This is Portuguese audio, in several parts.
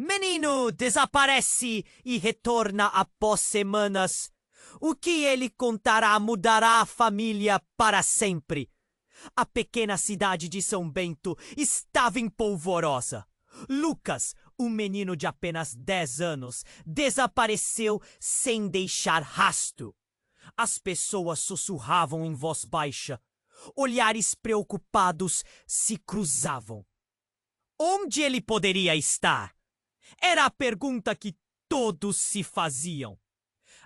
Menino desaparece e retorna após semanas. O que ele contará mudará a família para sempre. A pequena cidade de São Bento estava em polvorosa. Lucas, um menino de apenas 10 anos, desapareceu sem deixar rastro. As pessoas sussurravam em voz baixa. Olhares preocupados se cruzavam. Onde ele poderia estar? Era a pergunta que todos se faziam.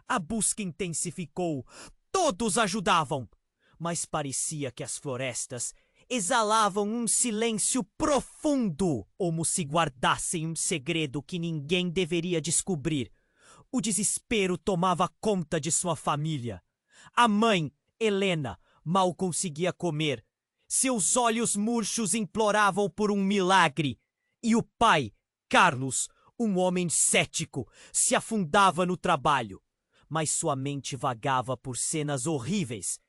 A busca intensificou. Todos ajudavam. Mas parecia que as florestas exalavam um silêncio profundo, como se guardassem um segredo que ninguém deveria descobrir. O desespero tomava conta de sua família. A mãe, Helena, mal conseguia comer. Seus olhos murchos imploravam por um milagre. E o pai, Carlos, um homem cético, se afundava no trabalho. Mas sua mente vagava por cenas horríveis.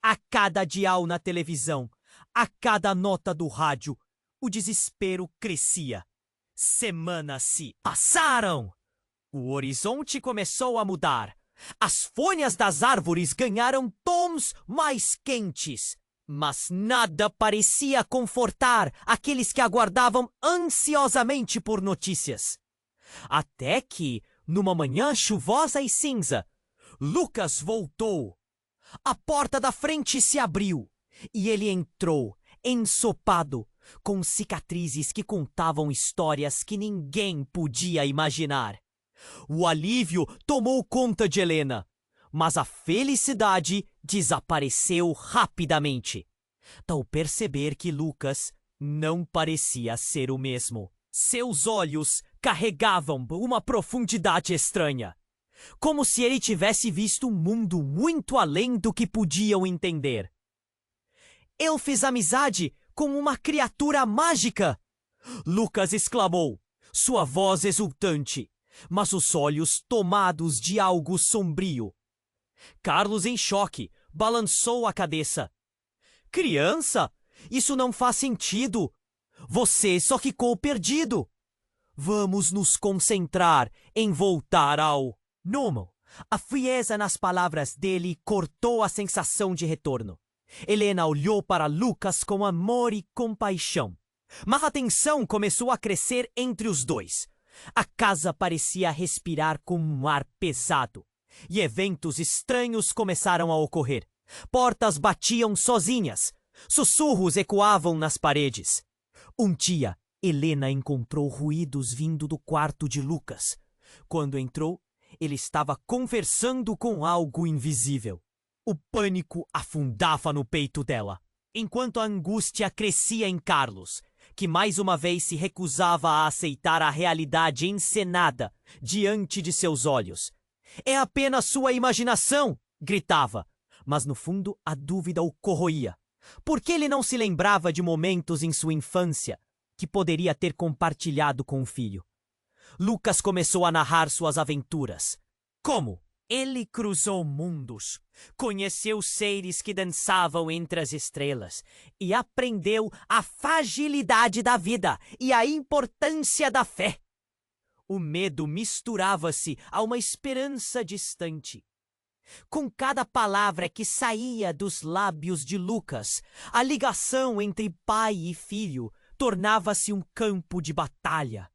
A cada dial na televisão, a cada nota do rádio, o desespero crescia. Semanas se passaram. O horizonte começou a mudar. As folhas das árvores ganharam tons mais quentes. Mas nada parecia confortar aqueles que aguardavam ansiosamente por notícias. Até que, numa manhã chuvosa e cinza, Lucas voltou. A porta da frente se abriu e ele entrou, ensopado, com cicatrizes que contavam histórias que ninguém podia imaginar. O alívio tomou conta de Helena, mas a felicidade desapareceu rapidamente, ao perceber que Lucas não parecia ser o mesmo. Seus olhos carregavam uma profundidade estranha, como se ele tivesse visto um mundo muito além do que podiam entender. Eu fiz amizade com uma criatura mágica! Lucas exclamou, sua voz exultante, mas os olhos tomados de algo sombrio. Carlos, em choque, balançou a cabeça. Criança, isso não faz sentido. Você só ficou perdido. Vamos nos concentrar em voltar ao normal. A frieza nas palavras dele cortou a sensação de retorno. Helena olhou para Lucas com amor e compaixão. Mas a tensão começou a crescer entre os dois. A casa parecia respirar com um ar pesado. E eventos estranhos começaram a ocorrer. Portas batiam sozinhas. Sussurros ecoavam nas paredes. Um dia, Helena encontrou ruídos vindo do quarto de Lucas. Quando entrou, ele estava conversando com algo invisível. O pânico afundava no peito dela, enquanto a angústia crescia em Carlos, que mais uma vez se recusava a aceitar a realidade encenada diante de seus olhos. É apenas sua imaginação, gritava, mas no fundo a dúvida o corroía. Por que ele não se lembrava de momentos em sua infância que poderia ter compartilhado com o filho? Lucas começou a narrar suas aventuras. Como? Ele cruzou mundos, conheceu seres que dançavam entre as estrelas e aprendeu a fragilidade da vida e a importância da fé. O medo misturava-se a uma esperança distante. Com cada palavra que saía dos lábios de Lucas, a ligação entre pai e filho tornava-se um campo de batalha.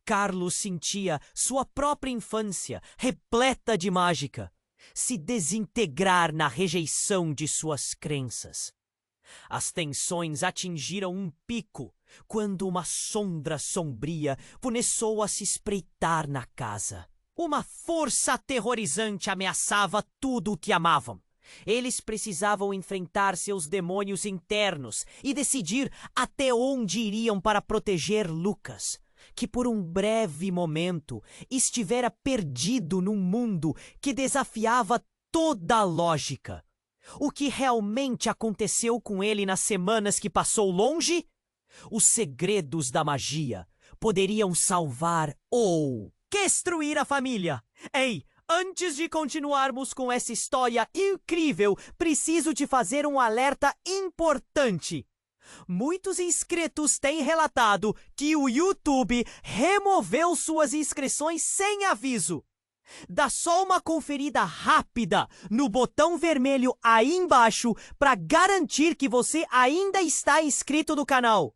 Carlos sentia sua própria infância, repleta de mágica, se desintegrar na rejeição de suas crenças. As tensões atingiram um pico quando uma sombra sombria começou a se espreitar na casa. Uma força aterrorizante ameaçava tudo o que amavam. Eles precisavam enfrentar seus demônios internos e decidir até onde iriam para proteger Lucas, que por um breve momento estivera perdido num mundo que desafiava toda a lógica. O que realmente aconteceu com ele nas semanas que passou longe? Os segredos da magia poderiam salvar ou destruir a família. Ei, antes de continuarmos com essa história incrível, preciso te fazer um alerta importante. Muitos inscritos têm relatado que o YouTube removeu suas inscrições sem aviso. Dá só uma conferida rápida no botão vermelho aí embaixo para garantir que você ainda está inscrito no canal.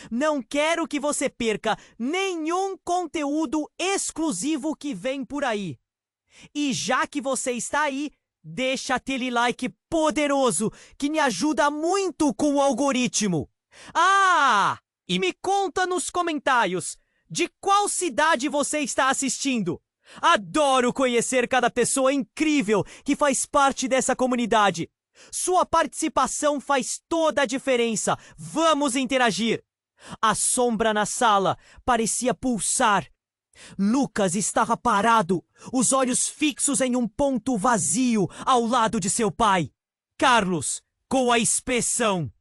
Não quero que você perca nenhum conteúdo exclusivo que vem por aí. E já que você está aí, deixa aquele like poderoso que me ajuda muito com o algoritmo. Ah! E me conta nos comentários de qual cidade você está assistindo. Adoro conhecer cada pessoa incrível que faz parte dessa comunidade. Sua participação faz toda a diferença. Vamos interagir. A sombra na sala parecia pulsar. Lucas estava parado, os olhos fixos em um ponto vazio ao lado de seu pai. Carlos, com a expressão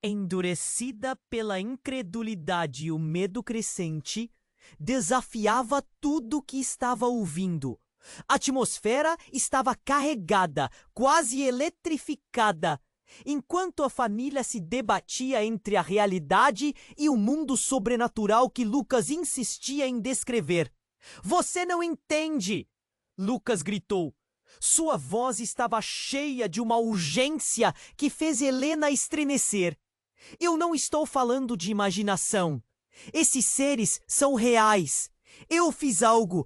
endurecida pela incredulidade e o medo crescente, desafiava tudo que estava ouvindo. A atmosfera estava carregada, quase eletrificada, enquanto a família se debatia entre a realidade e o mundo sobrenatural que Lucas insistia em descrever. Você não entende! Lucas gritou. Sua voz estava cheia de uma urgência que fez Helena estremecer. Eu não estou falando de imaginação. Esses seres são reais. Eu fiz algo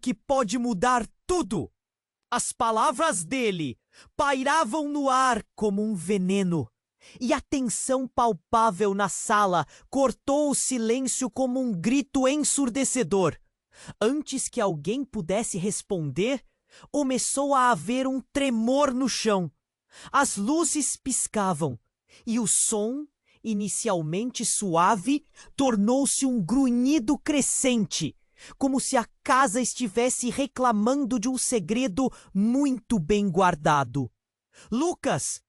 que pode mudar tudo. As palavras dele pairavam no ar como um veneno, e a tensão palpável na sala cortou o silêncio como um grito ensurdecedor. Antes que alguém pudesse responder, começou a haver um tremor no chão. As luzes piscavam, e o som, inicialmente suave, tornou-se um grunhido crescente, como se a casa estivesse reclamando de um segredo muito bem guardado. Lucas,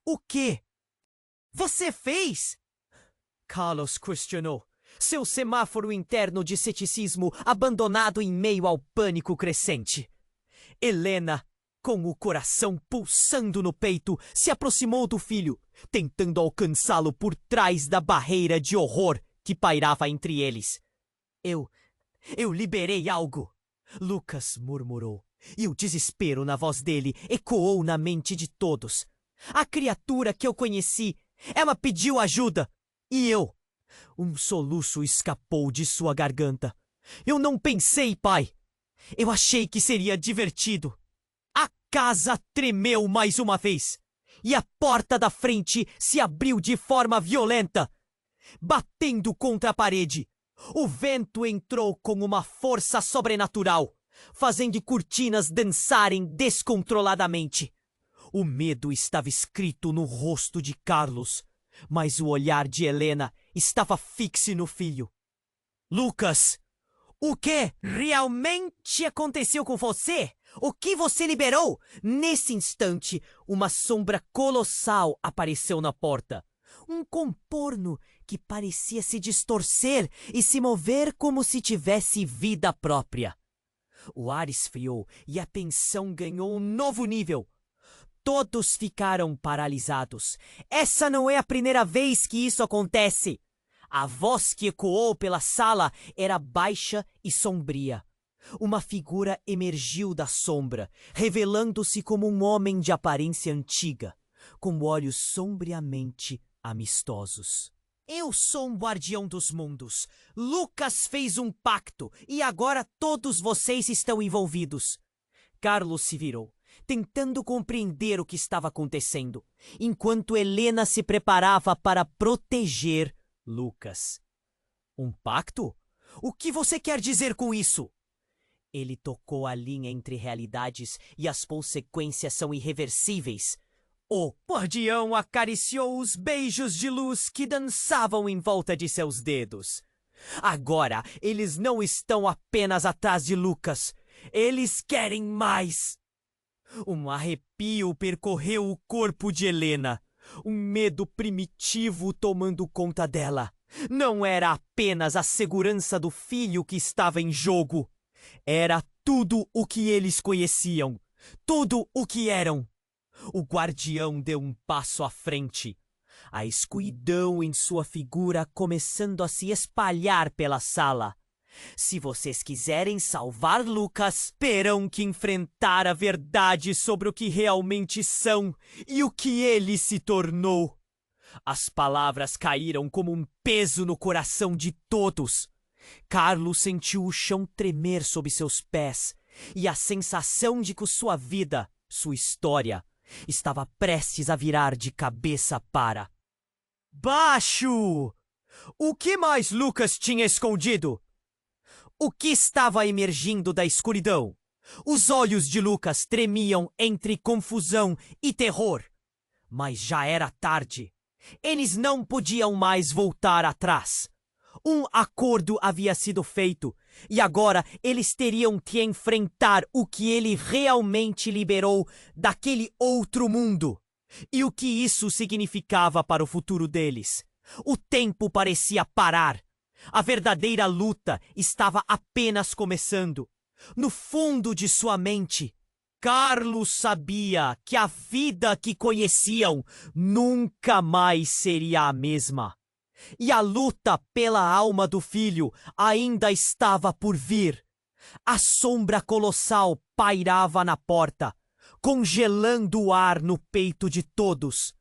o quê? Você fez? Carlos questionou, seu semáforo interno de ceticismo abandonado em meio ao pânico crescente. Helena, com o coração pulsando no peito, se aproximou do filho, tentando alcançá-lo por trás da barreira de horror que pairava entre eles. Eu liberei algo, Lucas murmurou, e o desespero na voz dele ecoou na mente de todos. A criatura que eu conheci, ela pediu ajuda, e eu... Um soluço escapou de sua garganta. Eu não pensei, pai. Eu achei que seria divertido. A casa tremeu mais uma vez, e a porta da frente se abriu de forma violenta, batendo contra a parede. O vento entrou com uma força sobrenatural, fazendo cortinas dançarem descontroladamente. O medo estava escrito no rosto de Carlos, mas o olhar de Helena estava fixo no filho. Lucas, o que realmente aconteceu com você? O que você liberou? Nesse instante, uma sombra colossal apareceu na porta. Um contorno que parecia se distorcer e se mover como se tivesse vida própria. O ar esfriou e a tensão ganhou um novo nível. Todos ficaram paralisados. Essa não é a primeira vez que isso acontece. A voz que ecoou pela sala era baixa e sombria. Uma figura emergiu da sombra, revelando-se como um homem de aparência antiga, com olhos sombriamente amistosos. Eu sou um guardião dos mundos. Lucas fez um pacto e agora todos vocês estão envolvidos. Carlos se virou, tentando compreender o que estava acontecendo, enquanto Helena se preparava para proteger Lucas. Um pacto? O que você quer dizer com isso? Ele tocou a linha entre realidades e as consequências são irreversíveis. O guardião acariciou os beijos de luz que dançavam em volta de seus dedos. Agora, eles não estão apenas atrás de Lucas. Eles querem mais. Um arrepio percorreu o corpo de Helena. Um medo primitivo tomando conta dela. Não era apenas a segurança do filho que estava em jogo. Era tudo o que eles conheciam. Tudo o que eram. O guardião deu um passo à frente. a escuridão em sua figura começando a se espalhar pela sala. Se vocês quiserem salvar Lucas, terão que enfrentar a verdade sobre o que realmente são e o que ele se tornou. As palavras caíram como um peso no coração de todos. Carlos sentiu o chão tremer sob seus pés e a sensação de que sua vida, sua história, estava prestes a virar de cabeça para baixo. O que mais Lucas tinha escondido? O que estava emergindo da escuridão? Os olhos de Lucas tremiam entre confusão e terror. Mas já era tarde. Eles não podiam mais voltar atrás. Um acordo havia sido feito, e agora eles teriam que enfrentar o que ele realmente liberou daquele outro mundo. E o que isso significava para o futuro deles. O tempo parecia parar. A verdadeira luta estava apenas começando. No fundo de sua mente, Carlos sabia que a vida que conheciam nunca mais seria a mesma. E a luta pela alma do filho ainda estava por vir. A sombra colossal pairava na porta, congelando o ar no peito de todos.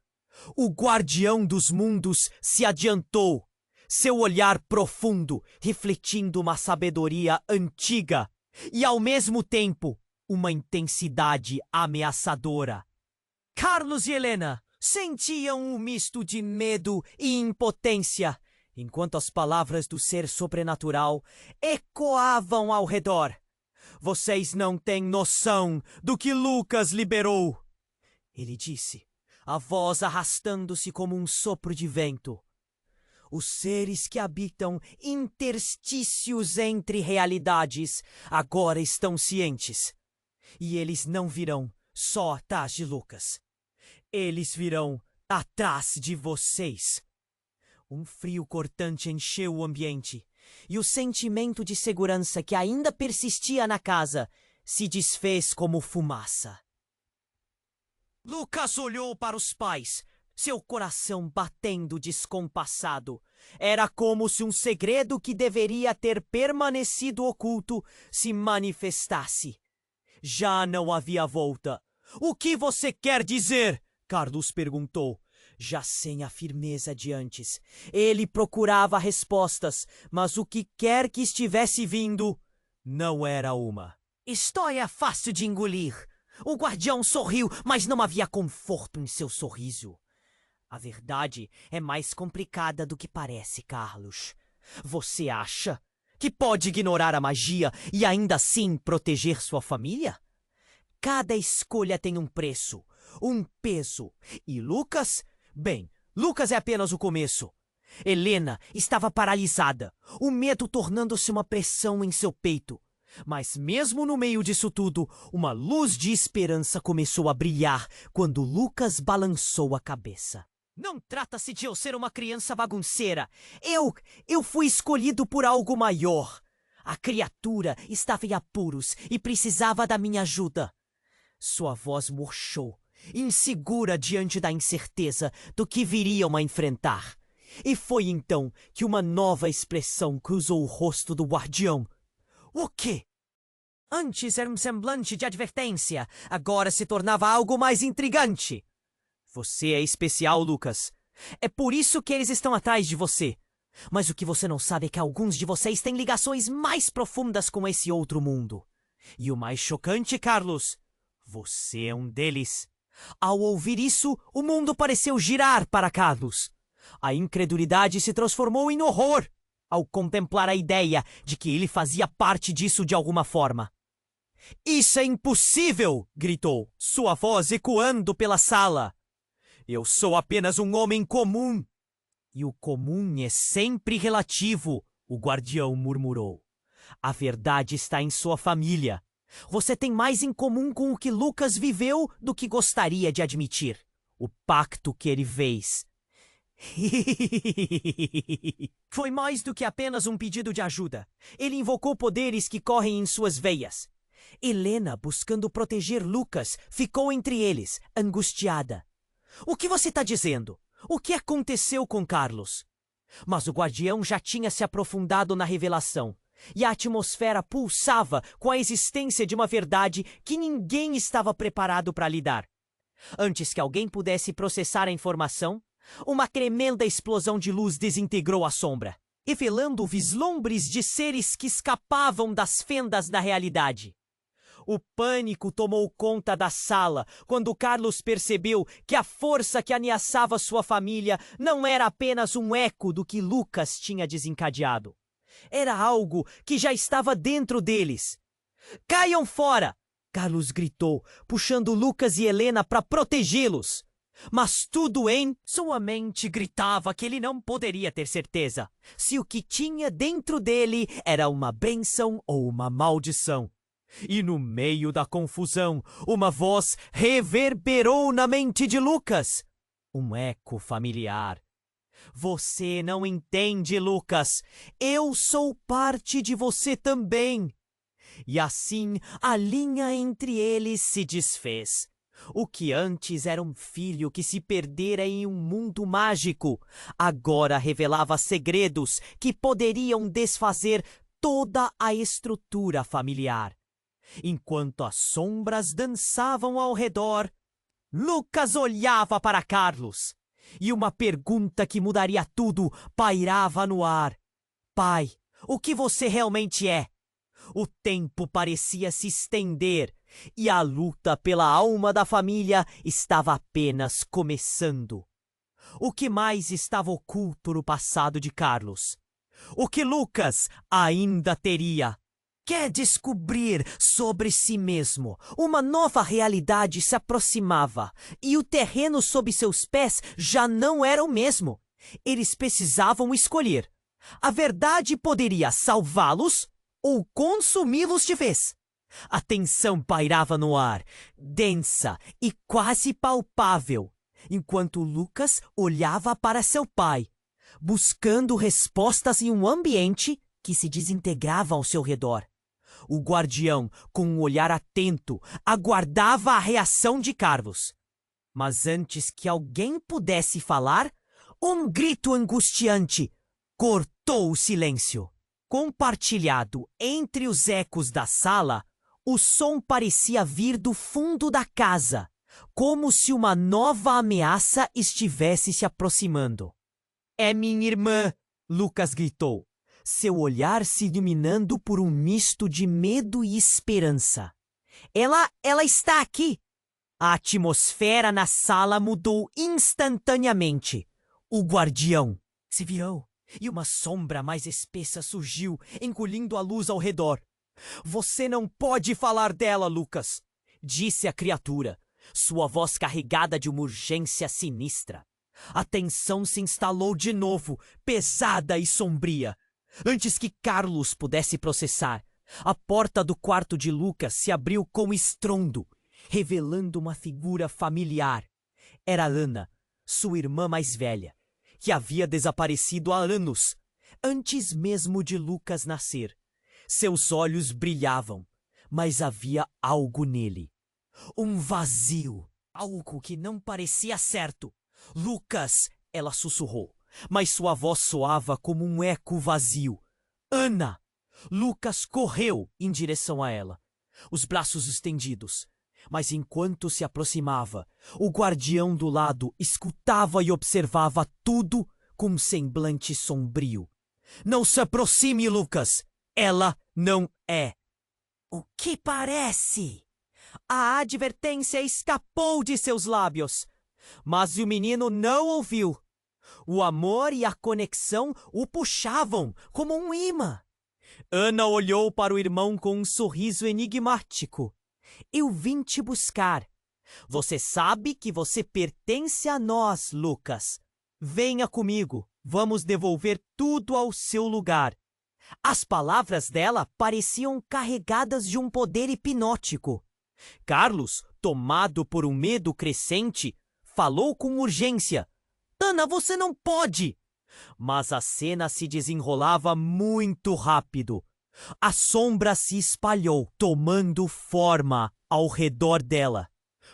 O guardião dos mundos se adiantou, seu olhar profundo refletindo uma sabedoria antiga e, ao mesmo tempo, uma intensidade ameaçadora. Carlos e Helena sentiam um misto de medo e impotência, enquanto as palavras do ser sobrenatural ecoavam ao redor. Vocês não têm noção do que Lucas liberou, ele disse, a voz arrastando-se como um sopro de vento. Os seres que habitam interstícios entre realidades agora estão cientes. E eles não virão só atrás de Lucas. Eles virão atrás de vocês. Um frio cortante encheu o ambiente, e o sentimento de segurança que ainda persistia na casa se desfez como fumaça. Lucas olhou para os pais, seu coração batendo descompassado. Era como se um segredo que deveria ter permanecido oculto se manifestasse. Já não havia volta. O que você quer dizer? Carlos perguntou, já sem a firmeza de antes. Ele procurava respostas, mas o que quer que estivesse vindo não era uma. História fácil de engolir. O guardião sorriu, mas não havia conforto em seu sorriso. A verdade é mais complicada do que parece, Carlos. Você acha que pode ignorar a magia e ainda assim proteger sua família? Cada escolha tem um preço, um peso. E Lucas? Bem, Lucas é apenas o começo. Helena estava paralisada, o medo tornando-se uma pressão em seu peito. Mas mesmo no meio disso tudo, uma luz de esperança começou a brilhar quando Lucas balançou a cabeça. Não trata-se de eu ser uma criança bagunceira. Eu fui escolhido por algo maior. A criatura estava em apuros e precisava da minha ajuda. Sua voz murchou, insegura diante da incerteza do que viriam a enfrentar. E foi então que uma nova expressão cruzou o rosto do guardião. O quê? Antes era um semblante de advertência, agora se tornava algo mais intrigante. Você é especial, Lucas. É por isso que eles estão atrás de você. Mas o que você não sabe é que alguns de vocês têm ligações mais profundas com esse outro mundo. E o mais chocante, Carlos, você é um deles. Ao ouvir isso, o mundo pareceu girar para Carlos. A incredulidade se transformou em horror ao contemplar a ideia de que ele fazia parte disso de alguma forma. Isso é impossível! Gritou, sua voz ecoando pela sala. Eu sou apenas um homem comum. E o comum é sempre relativo, o guardião murmurou. A verdade está em sua família. Você tem mais em comum com o que Lucas viveu do que gostaria de admitir. O pacto que ele fez. Foi mais do que apenas um pedido de ajuda. Ele invocou poderes que correm em suas veias. Helena, buscando proteger Lucas, ficou entre eles, angustiada. O que você está dizendo? O que aconteceu com Carlos? Mas o guardião já tinha se aprofundado na revelação, e a atmosfera pulsava com a existência de uma verdade que ninguém estava preparado para lidar. Antes que alguém pudesse processar a informação, uma tremenda explosão de luz desintegrou a sombra, revelando vislumbres de seres que escapavam das fendas da realidade. O pânico tomou conta da sala quando Carlos percebeu que a força que ameaçava sua família não era apenas um eco do que Lucas tinha desencadeado. Era algo que já estava dentro deles. "Caiam fora!" Carlos gritou, puxando Lucas e Helena para protegê-los. Mas tudo em sua mente gritava que ele não poderia ter certeza se o que tinha dentro dele era uma bênção ou uma maldição. E no meio da confusão, uma voz reverberou na mente de Lucas. Um eco familiar. "Você não entende, Lucas. Eu sou parte de você também." E assim a linha entre eles se desfez. O que antes era um filho que se perdera em um mundo mágico, agora revelava segredos que poderiam desfazer toda a estrutura familiar. Enquanto as sombras dançavam ao redor, Lucas olhava para Carlos, e uma pergunta que mudaria tudo pairava no ar. "Pai, o que você realmente é?" O tempo parecia se estender, e a luta pela alma da família estava apenas começando. O que mais estava oculto no passado de Carlos? O que Lucas ainda teria? Quer descobrir sobre si mesmo. Uma nova realidade se aproximava, e o terreno sob seus pés já não era o mesmo. Eles precisavam escolher. A verdade poderia salvá-los ou consumi-los de vez. A tensão pairava no ar, densa e quase palpável, enquanto Lucas olhava para seu pai, buscando respostas em um ambiente que se desintegrava ao seu redor. O guardião, com um olhar atento, aguardava a reação de Carlos. Mas antes que alguém pudesse falar, um grito angustiante cortou o silêncio. Compartilhado entre os ecos da sala, o som parecia vir do fundo da casa, como se uma nova ameaça estivesse se aproximando. "É minha irmã!" Lucas gritou, seu olhar se iluminando por um misto de medo e esperança. Ela está aqui!" A atmosfera na sala mudou instantaneamente. O guardião se virou, e uma sombra mais espessa surgiu, engolindo a luz ao redor. "Você não pode falar dela, Lucas!" disse a criatura, sua voz carregada de uma urgência sinistra. A tensão se instalou de novo, pesada e sombria. Antes que Carlos pudesse processar, a porta do quarto de Lucas se abriu com estrondo, revelando uma figura familiar. Era Ana, sua irmã mais velha, que havia desaparecido há anos, antes mesmo de Lucas nascer. Seus olhos brilhavam, mas havia algo nele. Um vazio, algo que não parecia certo. "Lucas!" ela sussurrou, mas sua voz soava como um eco vazio. "Ana!" Lucas correu em direção a ela, os braços estendidos. Mas enquanto se aproximava, o guardião do lado escutava e observava tudo com um semblante sombrio. "Não se aproxime, Lucas! Ela não é." "O que parece?" A advertência escapou de seus lábios, mas o menino não ouviu. O amor e a conexão o puxavam como um imã. Ana olhou para o irmão com um sorriso enigmático. "Eu vim te buscar. Você sabe que você pertence a nós, Lucas. Venha comigo, vamos devolver tudo ao seu lugar." As palavras dela pareciam carregadas de um poder hipnótico. Carlos, tomado por um medo crescente, falou com urgência. "Ana, você não pode!" Mas a cena se desenrolava muito rápido. A sombra se espalhou, tomando forma ao redor dela,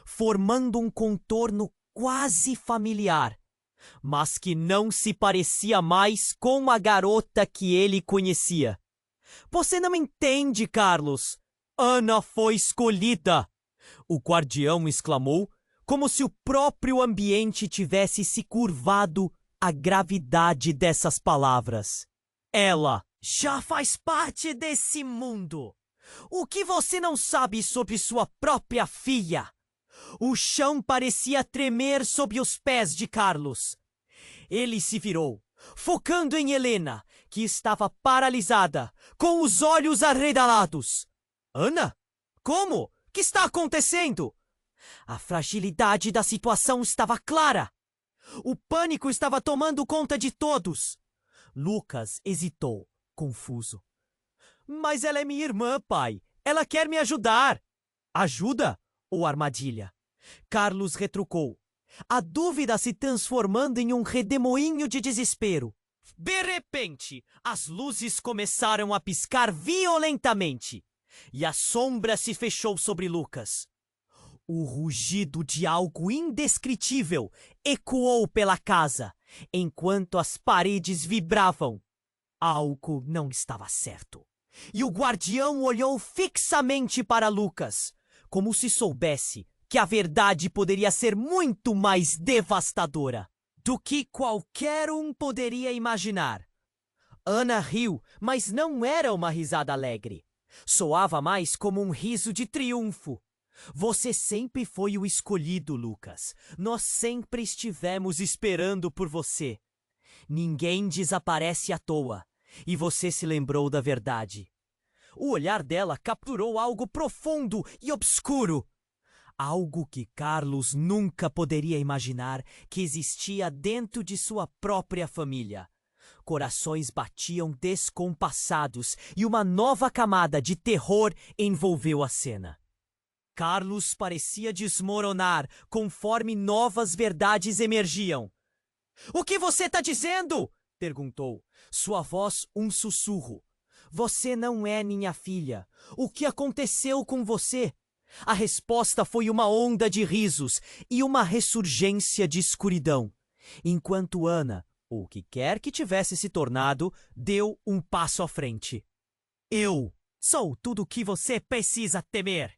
formando um contorno quase familiar. mas que não se parecia mais com a garota que ele conhecia. Você não entende, Carlos. Ana foi escolhida! O guardião exclamou, como se o próprio ambiente tivesse se curvado à gravidade dessas palavras. Ela já faz parte desse mundo. O que você não sabe sobre sua própria filha? O chão parecia tremer sob os pés de Carlos. Ele se virou, focando em Helena, que estava paralisada, com os olhos arregalados. Ana? Como? O que está acontecendo? A fragilidade da situação estava clara. O pânico estava tomando conta de todos. Lucas hesitou, confuso. Mas ela é minha irmã, pai. Ela quer me ajudar. Ajuda ou armadilha? Carlos retrucou, a dúvida se transformando em um redemoinho de desespero. De repente, as luzes começaram a piscar violentamente e a sombra se fechou sobre Lucas. O rugido de algo indescritível ecoou pela casa, enquanto as paredes vibravam. Algo não estava certo. E o guardião olhou fixamente para Lucas, como se soubesse que a verdade poderia ser muito mais devastadora do que qualquer um poderia imaginar. Ana riu, mas não era uma risada alegre. Soava mais como um riso de triunfo. Você sempre foi o escolhido, Lucas. Nós sempre estivemos esperando por você. Ninguém desaparece à toa. E você se lembrou da verdade. O olhar dela capturou algo profundo e obscuro. Algo que Carlos nunca poderia imaginar que existia dentro de sua própria família. Corações batiam descompassados e uma nova camada de terror envolveu a cena. Carlos parecia desmoronar conforme novas verdades emergiam. — O que você está dizendo? Perguntou, sua voz um sussurro. Você não é minha filha. O que aconteceu com você? A resposta foi uma onda de risos e uma ressurgência de escuridão, enquanto Ana, ou o que quer que tivesse se tornado, deu um passo à frente. Eu sou tudo o que você precisa temer.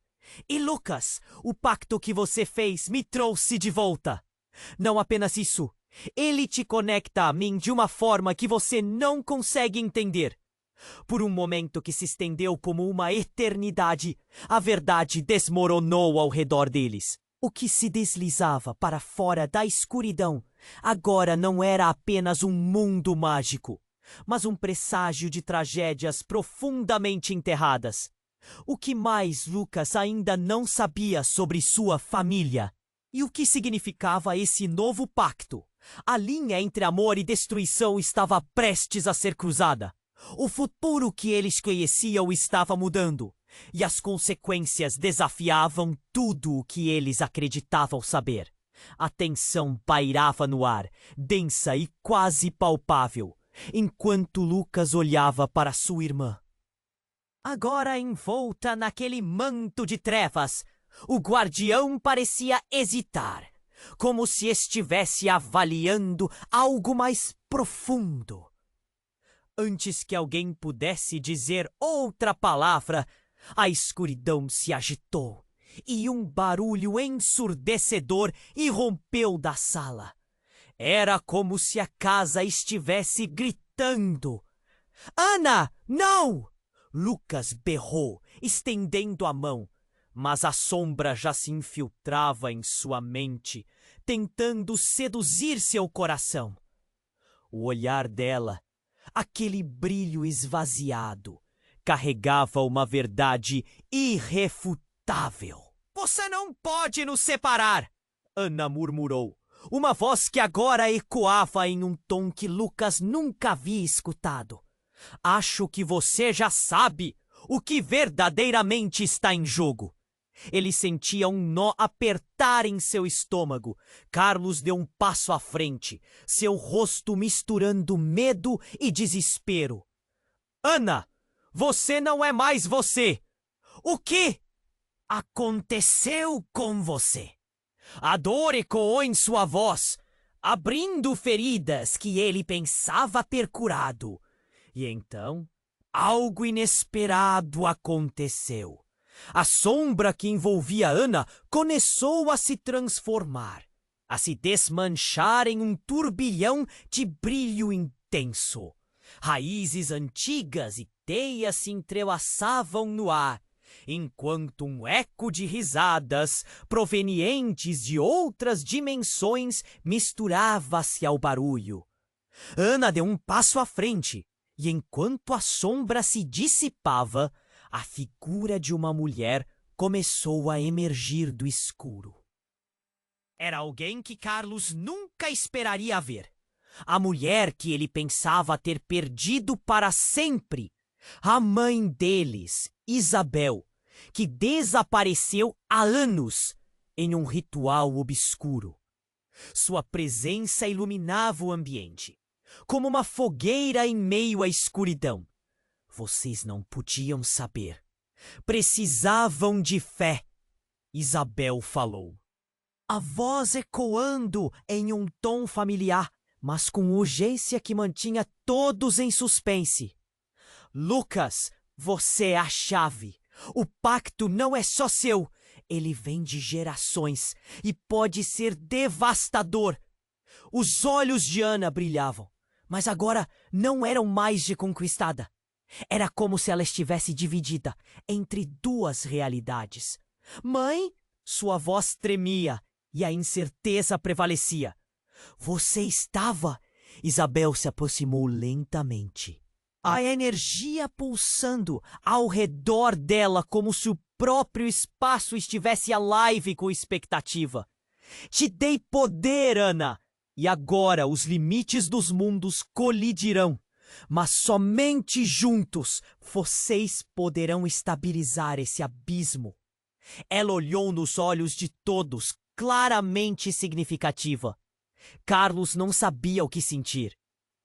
E Lucas, o pacto que você fez me trouxe de volta. Não apenas isso, ele te conecta a mim de uma forma que você não consegue entender. Por um momento que se estendeu como uma eternidade, a verdade desmoronou ao redor deles. O que se deslizava para fora da escuridão agora não era apenas um mundo mágico, mas um presságio de tragédias profundamente enterradas. O que mais Lucas ainda não sabia sobre sua família? E o que significava esse novo pacto? A linha entre amor e destruição estava prestes a ser cruzada. O futuro que eles conheciam estava mudando, e as consequências desafiavam tudo o que eles acreditavam saber. A tensão pairava no ar, densa e quase palpável, enquanto Lucas olhava para sua irmã. Agora envolta naquele manto de trevas, o guardião parecia hesitar, como se estivesse avaliando algo mais profundo. Antes que alguém pudesse dizer outra palavra, a escuridão se agitou e um barulho ensurdecedor irrompeu da sala. Era como se a casa estivesse gritando. — Ana, não! Lucas berrou, estendendo a mão, mas a sombra já se infiltrava em sua mente, tentando seduzir seu coração. O olhar dela, aquele brilho esvaziado, carregava uma verdade irrefutável. — Você não pode nos separar! Ana murmurou, uma voz que agora ecoava em um tom que Lucas nunca havia escutado. — Acho que você já sabe o que verdadeiramente está em jogo. Ele sentia um nó apertar em seu estômago. Carlos deu um passo à frente, seu rosto misturando medo e desespero. — Ana, você não é mais você! O que aconteceu com você? A dor ecoou em sua voz. abrindo feridas que ele pensava ter curado. E então, algo inesperado aconteceu. A sombra que envolvia Ana começou a se transformar, a se desmanchar em um turbilhão de brilho intenso. Raízes antigas e teias se entrelaçavam no ar, enquanto um eco de risadas provenientes de outras dimensões misturava-se ao barulho. Ana deu um passo à frente, e enquanto a sombra se dissipava, a figura de uma mulher começou a emergir do escuro. Era alguém que Carlos nunca esperaria ver. A mulher que ele pensava ter perdido para sempre. A mãe deles, Isabel, que desapareceu há anos em um ritual obscuro. Sua presença iluminava o ambiente, como uma fogueira em meio à escuridão. Vocês não podiam saber. Precisavam de fé, Isabel falou. A voz ecoando em um tom familiar, mas com urgência que mantinha todos em suspense. Lucas, você é a chave. O pacto não é só seu. Ele vem de gerações e pode ser devastador. Os olhos de Ana brilhavam, mas agora não eram mais de conquistada. Era como se ela estivesse dividida entre duas realidades. Mãe, sua voz tremia e a incerteza prevalecia. Você estava? Isabel se aproximou lentamente. A energia pulsando ao redor dela como se o próprio espaço estivesse alive com expectativa. Te dei poder, Ana! E agora os limites dos mundos colidirão. Mas somente juntos vocês poderão estabilizar esse abismo. Ela olhou nos olhos de todos, claramente significativa. Carlos não sabia o que sentir.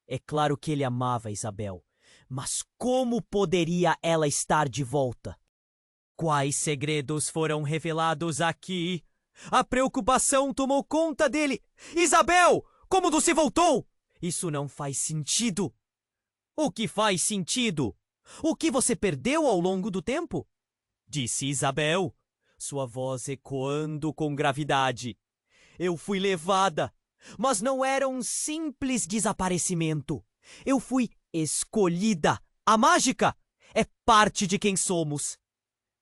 É claro que ele amava Isabel, mas como poderia ela estar de volta? Quais segredos foram revelados aqui? A preocupação tomou conta dele. Isabel, como você voltou? Isso não faz sentido. O que faz sentido? O que você perdeu ao longo do tempo? Disse Isabel, sua voz ecoando com gravidade. Eu fui levada, mas não era um simples desaparecimento. Eu fui escolhida. A mágica é parte de quem somos.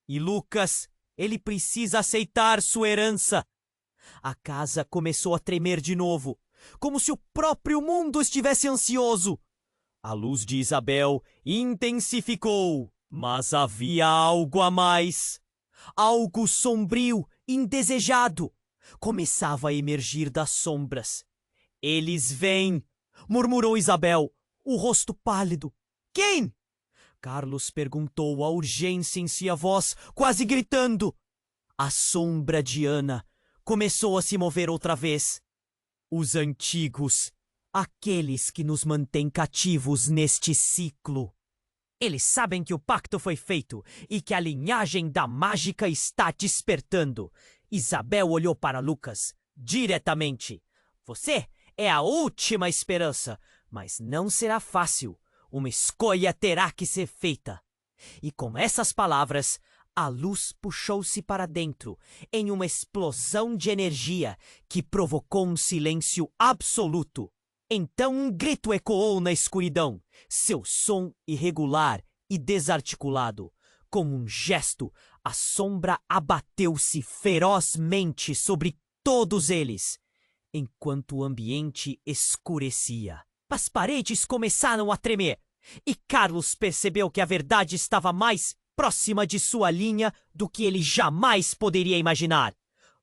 E Lucas, ele precisa aceitar sua herança. A casa começou a tremer de novo, como se o próprio mundo estivesse ansioso. A luz de Isabel intensificou, mas havia algo a mais. Algo sombrio, indesejado, começava a emergir das sombras. Eles vêm, murmurou Isabel, o rosto pálido. Quem? Carlos perguntou, a urgência em sua voz, quase gritando. A sombra de Ana começou a se mover outra vez. Os antigos, aqueles que nos mantêm cativos neste ciclo. Eles sabem que o pacto foi feito e que a linhagem da mágica está despertando. Isabel olhou para Lucas diretamente. Você é a última esperança, mas não será fácil. Uma escolha terá que ser feita. E com essas palavras, a luz puxou-se para dentro, em uma explosão de energia que provocou um silêncio absoluto. Então um grito ecoou na escuridão, seu som irregular e desarticulado. Com um gesto, a sombra abateu-se ferozmente sobre todos eles, enquanto o ambiente escurecia. As paredes começaram a tremer, e Carlos percebeu que a verdade estava mais próxima de sua linha do que ele jamais poderia imaginar.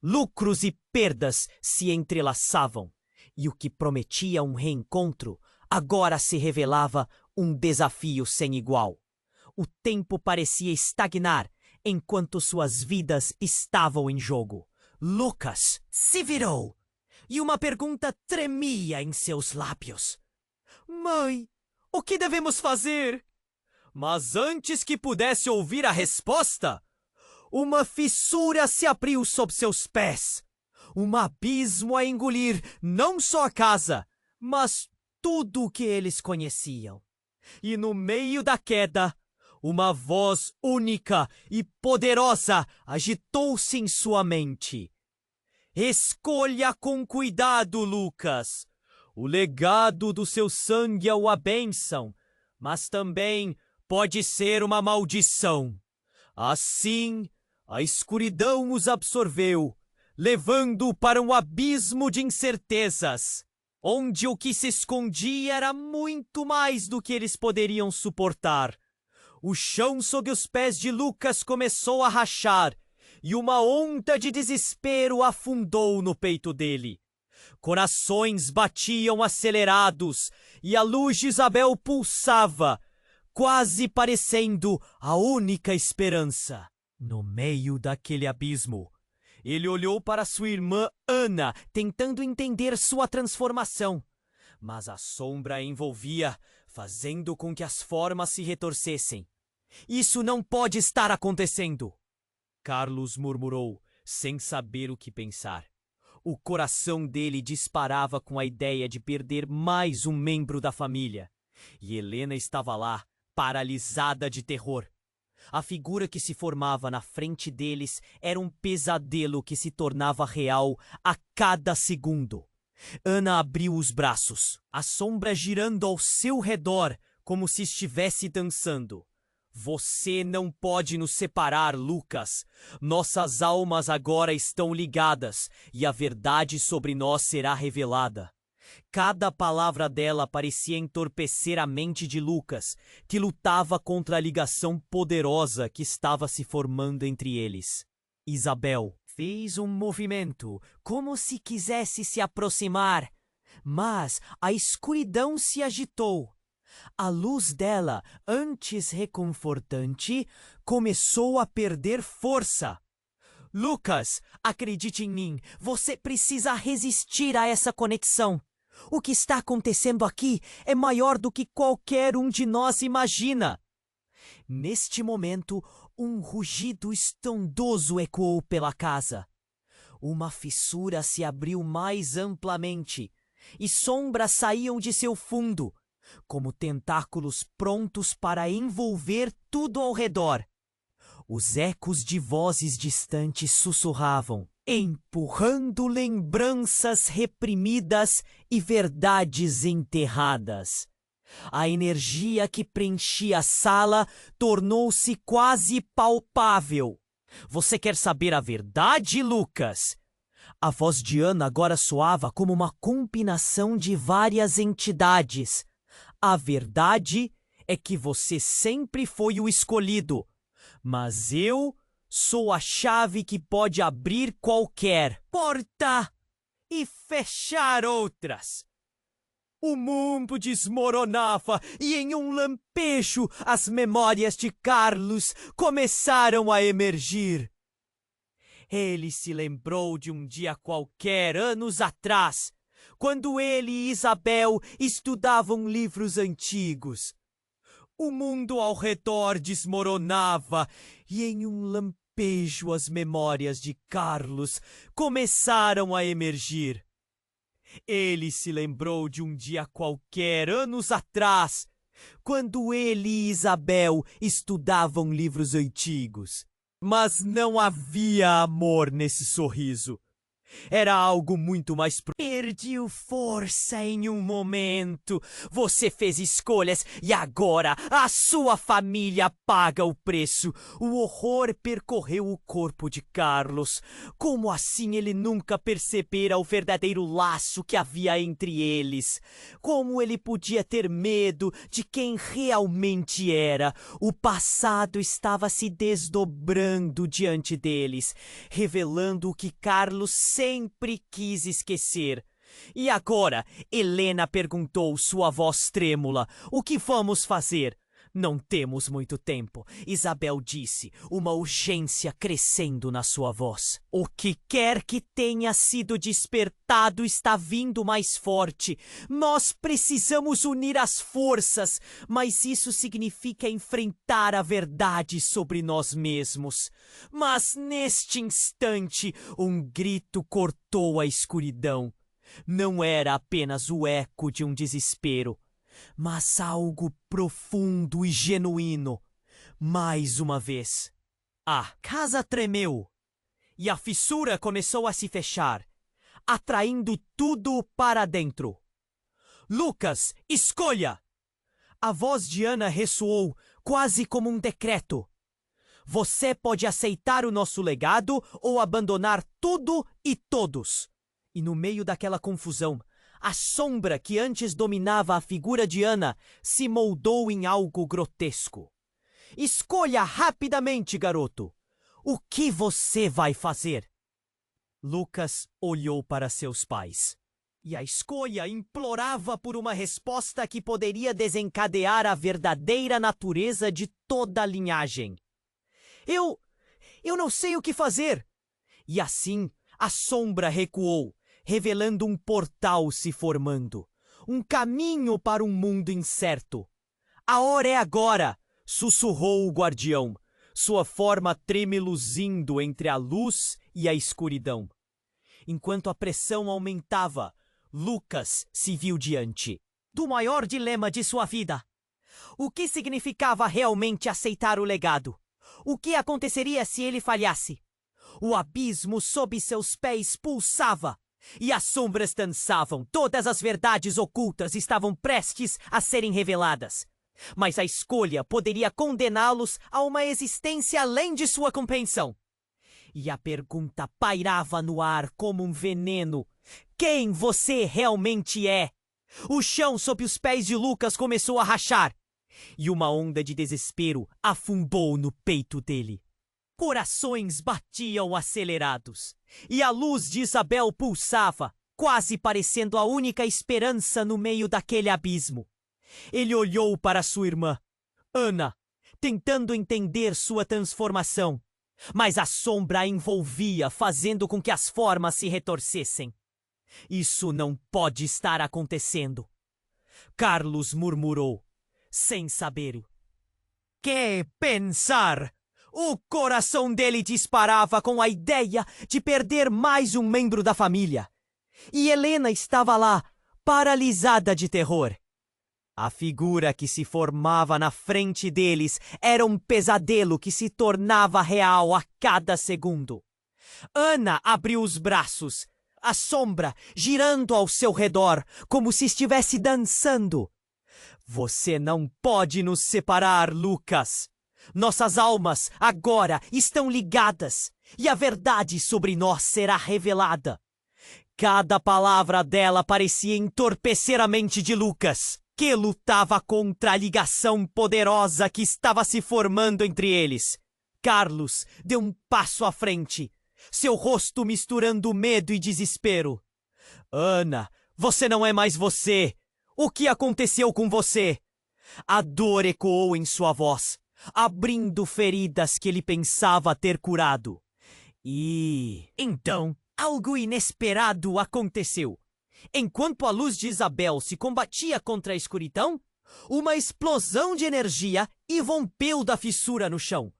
Lucros e perdas se entrelaçavam, e o que prometia um reencontro agora se revelava um desafio sem igual. O tempo parecia estagnar enquanto suas vidas estavam em jogo. Lucas se virou, e uma pergunta tremia em seus lábios. Mãe, o que devemos fazer? Mas antes que pudesse ouvir a resposta, uma fissura se abriu sob seus pés. um abismo a engolir não só a casa, mas tudo o que eles conheciam. E no meio da queda, uma voz única e poderosa agitou-se em sua mente. Escolha com cuidado, Lucas. O legado do seu sangue é uma bênção, mas também pode ser uma maldição. Assim, a escuridão os absorveu, levando-o para um abismo de incertezas, onde o que se escondia era muito mais do que eles poderiam suportar. O chão sob os pés de Lucas começou a rachar, e uma onda de desespero afundou no peito dele. Corações batiam acelerados, e a luz de Isabel pulsava, quase parecendo a única esperança. No meio daquele abismo, ele olhou para sua irmã Ana, tentando entender sua transformação. Mas a sombra a envolvia, fazendo com que as formas se retorcessem. Isso não pode estar acontecendo! Carlos murmurou, sem saber o que pensar. O coração dele disparava com a ideia de perder mais um membro da família. E Helena estava lá, paralisada de terror. A figura que se formava na frente deles era um pesadelo que se tornava real a cada segundo. Ana abriu os braços, a sombra girando ao seu redor como se estivesse dançando. Você não pode nos separar, Lucas. Nossas almas agora estão ligadas e a verdade sobre nós será revelada. Cada palavra dela parecia entorpecer a mente de Lucas, que lutava contra a ligação poderosa que estava se formando entre eles. Isabel fez um movimento, como se quisesse se aproximar, mas a escuridão se agitou. A luz dela, antes reconfortante, começou a perder força. Lucas, acredite em mim, você precisa resistir a essa conexão. O que está acontecendo aqui é maior do que qualquer um de nós imagina. Neste momento, um rugido estrondoso ecoou pela casa. Uma fissura se abriu mais amplamente, e sombras saíam de seu fundo, como tentáculos prontos para envolver tudo ao redor. Os ecos de vozes distantes sussurravam, empurrando lembranças reprimidas e verdades enterradas. A energia que preenchia a sala tornou-se quase palpável. Você quer saber a verdade, Lucas? A voz de Ana agora soava como uma combinação de várias entidades. A verdade é que você sempre foi o escolhido, mas eu sou a chave que pode abrir qualquer porta e fechar outras. O mundo desmoronava e em um lampejo as memórias de Carlos começaram a emergir. Ele se lembrou de um dia qualquer anos atrás, quando ele e Isabel estudavam livros antigos. O mundo ao redor desmoronava e em um lampejo as memórias de Carlos começaram a emergir. Ele se lembrou de um dia qualquer anos atrás, quando ele e Isabel estudavam livros antigos. Mas não havia amor nesse sorriso. Era algo muito mais Perdeu força em um momento. Você fez escolhas e agora a sua família paga o preço. O horror percorreu o corpo de Carlos. Como assim ele nunca percebera o verdadeiro laço que havia entre eles? Como ele podia ter medo de quem realmente era? O passado estava se desdobrando diante deles, revelando o que Carlos sempre quis esquecer. E agora, Helena perguntou, sua voz trêmula, o que vamos fazer? Não temos muito tempo, Isabel disse, uma urgência crescendo na sua voz. O que quer que tenha sido despertado está vindo mais forte. Nós precisamos unir as forças, mas isso significa enfrentar a verdade sobre nós mesmos. Mas neste instante, um grito cortou a escuridão. Não era apenas o eco de um desespero, mas algo profundo e genuíno. Mais uma vez, a casa tremeu e a fissura começou a se fechar, atraindo tudo para dentro. Lucas, escolha! A voz de Ana ressoou quase como um decreto. Você pode aceitar o nosso legado ou abandonar tudo e todos. E no meio daquela confusão, a sombra que antes dominava a figura de Ana se moldou em algo grotesco. Escolha rapidamente, garoto. O que você vai fazer? Lucas olhou para seus pais. E a escolha implorava por uma resposta que poderia desencadear a verdadeira natureza de toda a linhagem. Eu não sei o que fazer. E assim, a sombra recuou, revelando um portal se formando, um caminho para um mundo incerto. A hora é agora, sussurrou o guardião, sua forma tremeluzindo entre a luz e a escuridão. Enquanto a pressão aumentava, Lucas se viu diante do maior dilema de sua vida. O que significava realmente aceitar o legado? O que aconteceria se ele falhasse? O abismo sob seus pés pulsava, e as sombras dançavam. Todas as verdades ocultas estavam prestes a serem reveladas. Mas a escolha poderia condená-los a uma existência além de sua compreensão. E a pergunta pairava no ar como um veneno. Quem você realmente é? O chão sob os pés de Lucas começou a rachar, e uma onda de desespero afundou no peito dele. Corações batiam acelerados, e a luz de Isabel pulsava, quase parecendo a única esperança no meio daquele abismo. Ele olhou para sua irmã, Ana, tentando entender sua transformação, mas a sombra a envolvia, fazendo com que as formas se retorcessem. Isso não pode estar acontecendo. Carlos murmurou, sem saber. Que pensar! O coração dele disparava com a ideia de perder mais um membro da família. E Helena estava lá, paralisada de terror. A figura que se formava na frente deles era um pesadelo que se tornava real a cada segundo. Ana abriu os braços, a sombra girando ao seu redor, como se estivesse dançando. Você não pode nos separar, Lucas. Nossas almas agora estão ligadas e a verdade sobre nós será revelada. Cada palavra dela parecia entorpecer a mente de Lucas, que lutava contra a ligação poderosa que estava se formando entre eles. Carlos deu um passo à frente, seu rosto misturando medo e desespero. Ana, você não é mais você. O que aconteceu com você? A dor ecoou em sua voz, abrindo feridas que ele pensava ter curado. E então, algo inesperado aconteceu. Enquanto a luz de Isabel se combatia contra a escuridão, uma explosão de energia irrompeu da fissura no chão.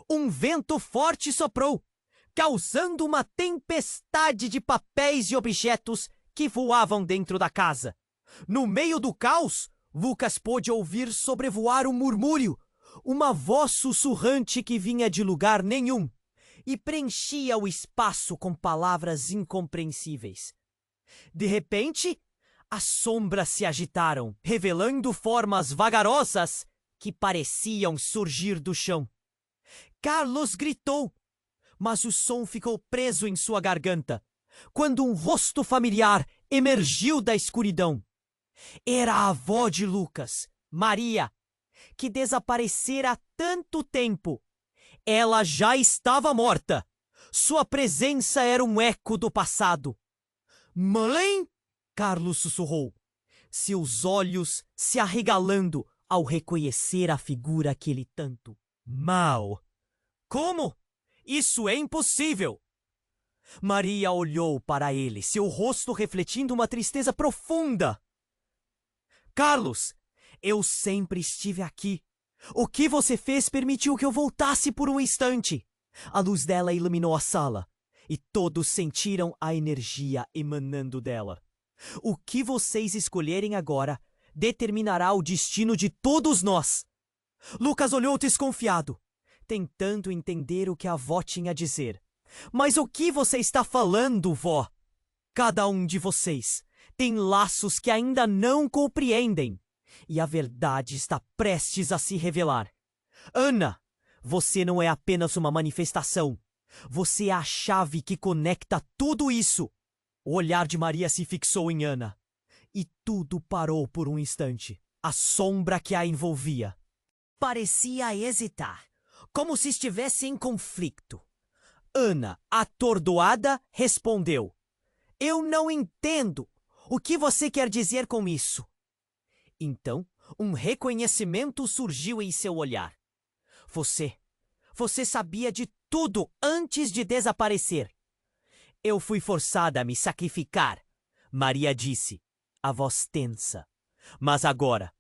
Um vento forte soprou, causando uma tempestade de papéis e objetos que voavam dentro da casa. No meio do caos, Lucas pôde ouvir sobrevoar um murmúrio, uma voz sussurrante que vinha de lugar nenhum e preenchia o espaço com palavras incompreensíveis. De repente, as sombras se agitaram, revelando formas vagarosas que pareciam surgir do chão. Carlos gritou, mas o som ficou preso em sua garganta, quando um rosto familiar emergiu da escuridão. Era a avó de Lucas, Maria, que desaparecera há tanto tempo. Ela já estava morta. Sua presença era um eco do passado. Mãe? Carlos sussurrou, seus olhos se arregalando ao reconhecer a figura que ele tanto mal. Como? Isso é impossível! Maria olhou para ele, seu rosto refletindo uma tristeza profunda. Carlos, eu sempre estive aqui. O que você fez permitiu que eu voltasse por um instante. A luz dela iluminou a sala, e todos sentiram a energia emanando dela. O que vocês escolherem agora determinará o destino de todos nós. Lucas olhou desconfiado, tentando entender o que a avó tinha a dizer. Mas o que você está falando, vó? Cada um de vocês tem laços que ainda não compreendem, e a verdade está prestes a se revelar. Ana, você não é apenas uma manifestação. Você é a chave que conecta tudo isso. O olhar de Maria se fixou em Ana, e tudo parou por um instante. A sombra que a envolvia parecia hesitar, como se estivesse em conflito. Ana, atordoada, respondeu: Eu não entendo. O que você quer dizer com isso? Então, um reconhecimento surgiu em seu olhar. Você sabia de tudo antes de desaparecer. Eu fui forçada a me sacrificar, Maria disse, a voz tensa. Mas agora,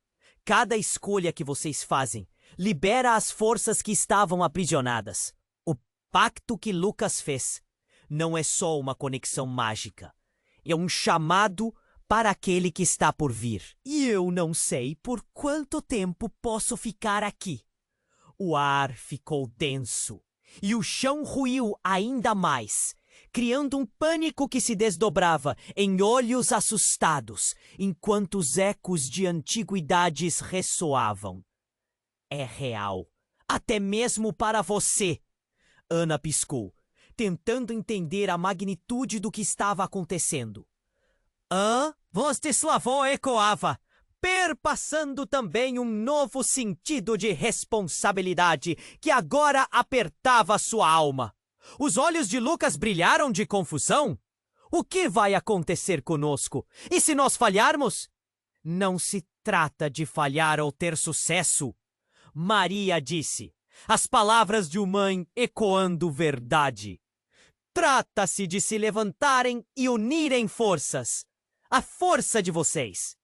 cada escolha que vocês fazem libera as forças que estavam aprisionadas. O pacto que Lucas fez não é só uma conexão mágica. É um chamado para aquele que está por vir. E eu não sei por quanto tempo posso ficar aqui. O ar ficou denso e o chão ruiu ainda mais, criando um pânico que se desdobrava em olhos assustados, enquanto os ecos de antiguidades ressoavam. É real, até mesmo para você. Ana piscou, tentando entender a magnitude do que estava acontecendo. Voz de Slavó ecoava, perpassando também um novo sentido de responsabilidade que agora apertava sua alma. Os olhos de Lucas brilharam de confusão. O que vai acontecer conosco? E se nós falharmos? Não se trata de falhar ou ter sucesso, Maria disse, as palavras de uma mãe ecoando verdade. Trata-se de se levantarem e unirem forças. A força de vocês.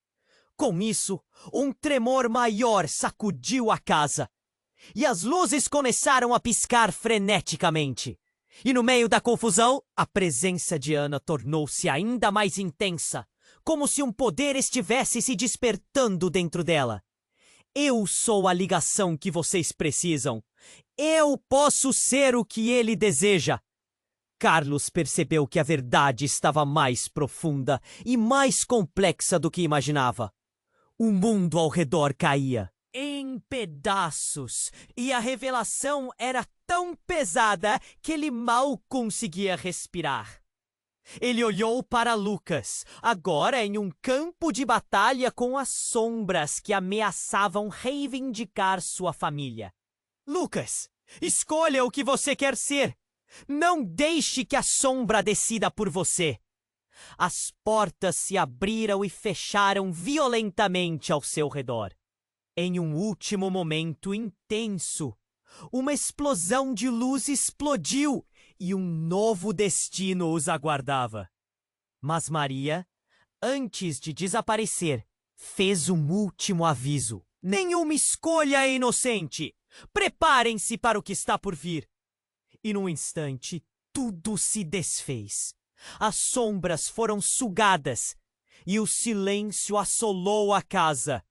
Com isso, um tremor maior sacudiu a casa. E as luzes começaram a piscar freneticamente. E no meio da confusão, a presença de Ana tornou-se ainda mais intensa, como se um poder estivesse se despertando dentro dela. Eu sou a ligação que vocês precisam. Eu posso ser o que ele deseja. Carlos percebeu que a verdade estava mais profunda e mais complexa do que imaginava. O mundo ao redor caía em pedaços, e a revelação era tão pesada que ele mal conseguia respirar. Ele olhou para Lucas, agora em um campo de batalha com as sombras que ameaçavam reivindicar sua família. Lucas, escolha o que você quer ser. Não deixe que a sombra decida por você. As portas se abriram e fecharam violentamente ao seu redor. Em um último momento intenso, uma explosão de luz explodiu e um novo destino os aguardava. Mas Maria, antes de desaparecer, fez um último aviso. Nenhuma escolha é inocente. Preparem-se para o que está por vir. E num instante, tudo se desfez. As sombras foram sugadas e o silêncio assolou a casa.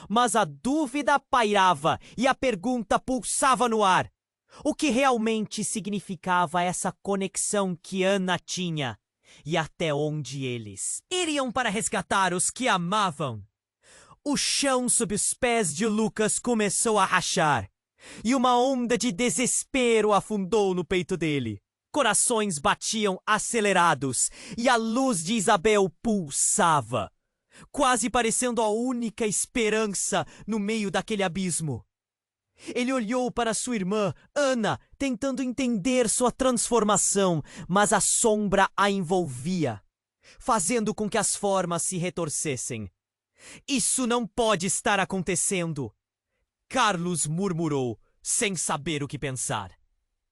Mas a dúvida pairava e a pergunta pulsava no ar. O que realmente significava essa conexão que Ana tinha? E até onde eles iriam para resgatar os que amavam? O chão sob os pés de Lucas começou a rachar. E uma onda de desespero afundou no peito dele. Corações batiam acelerados e a luz de Isabel pulsava, quase parecendo a única esperança no meio daquele abismo. Ele olhou para sua irmã, Ana, tentando entender sua transformação, mas a sombra a envolvia, fazendo com que as formas se retorcessem. Isso não pode estar acontecendo. Carlos murmurou, sem saber o que pensar.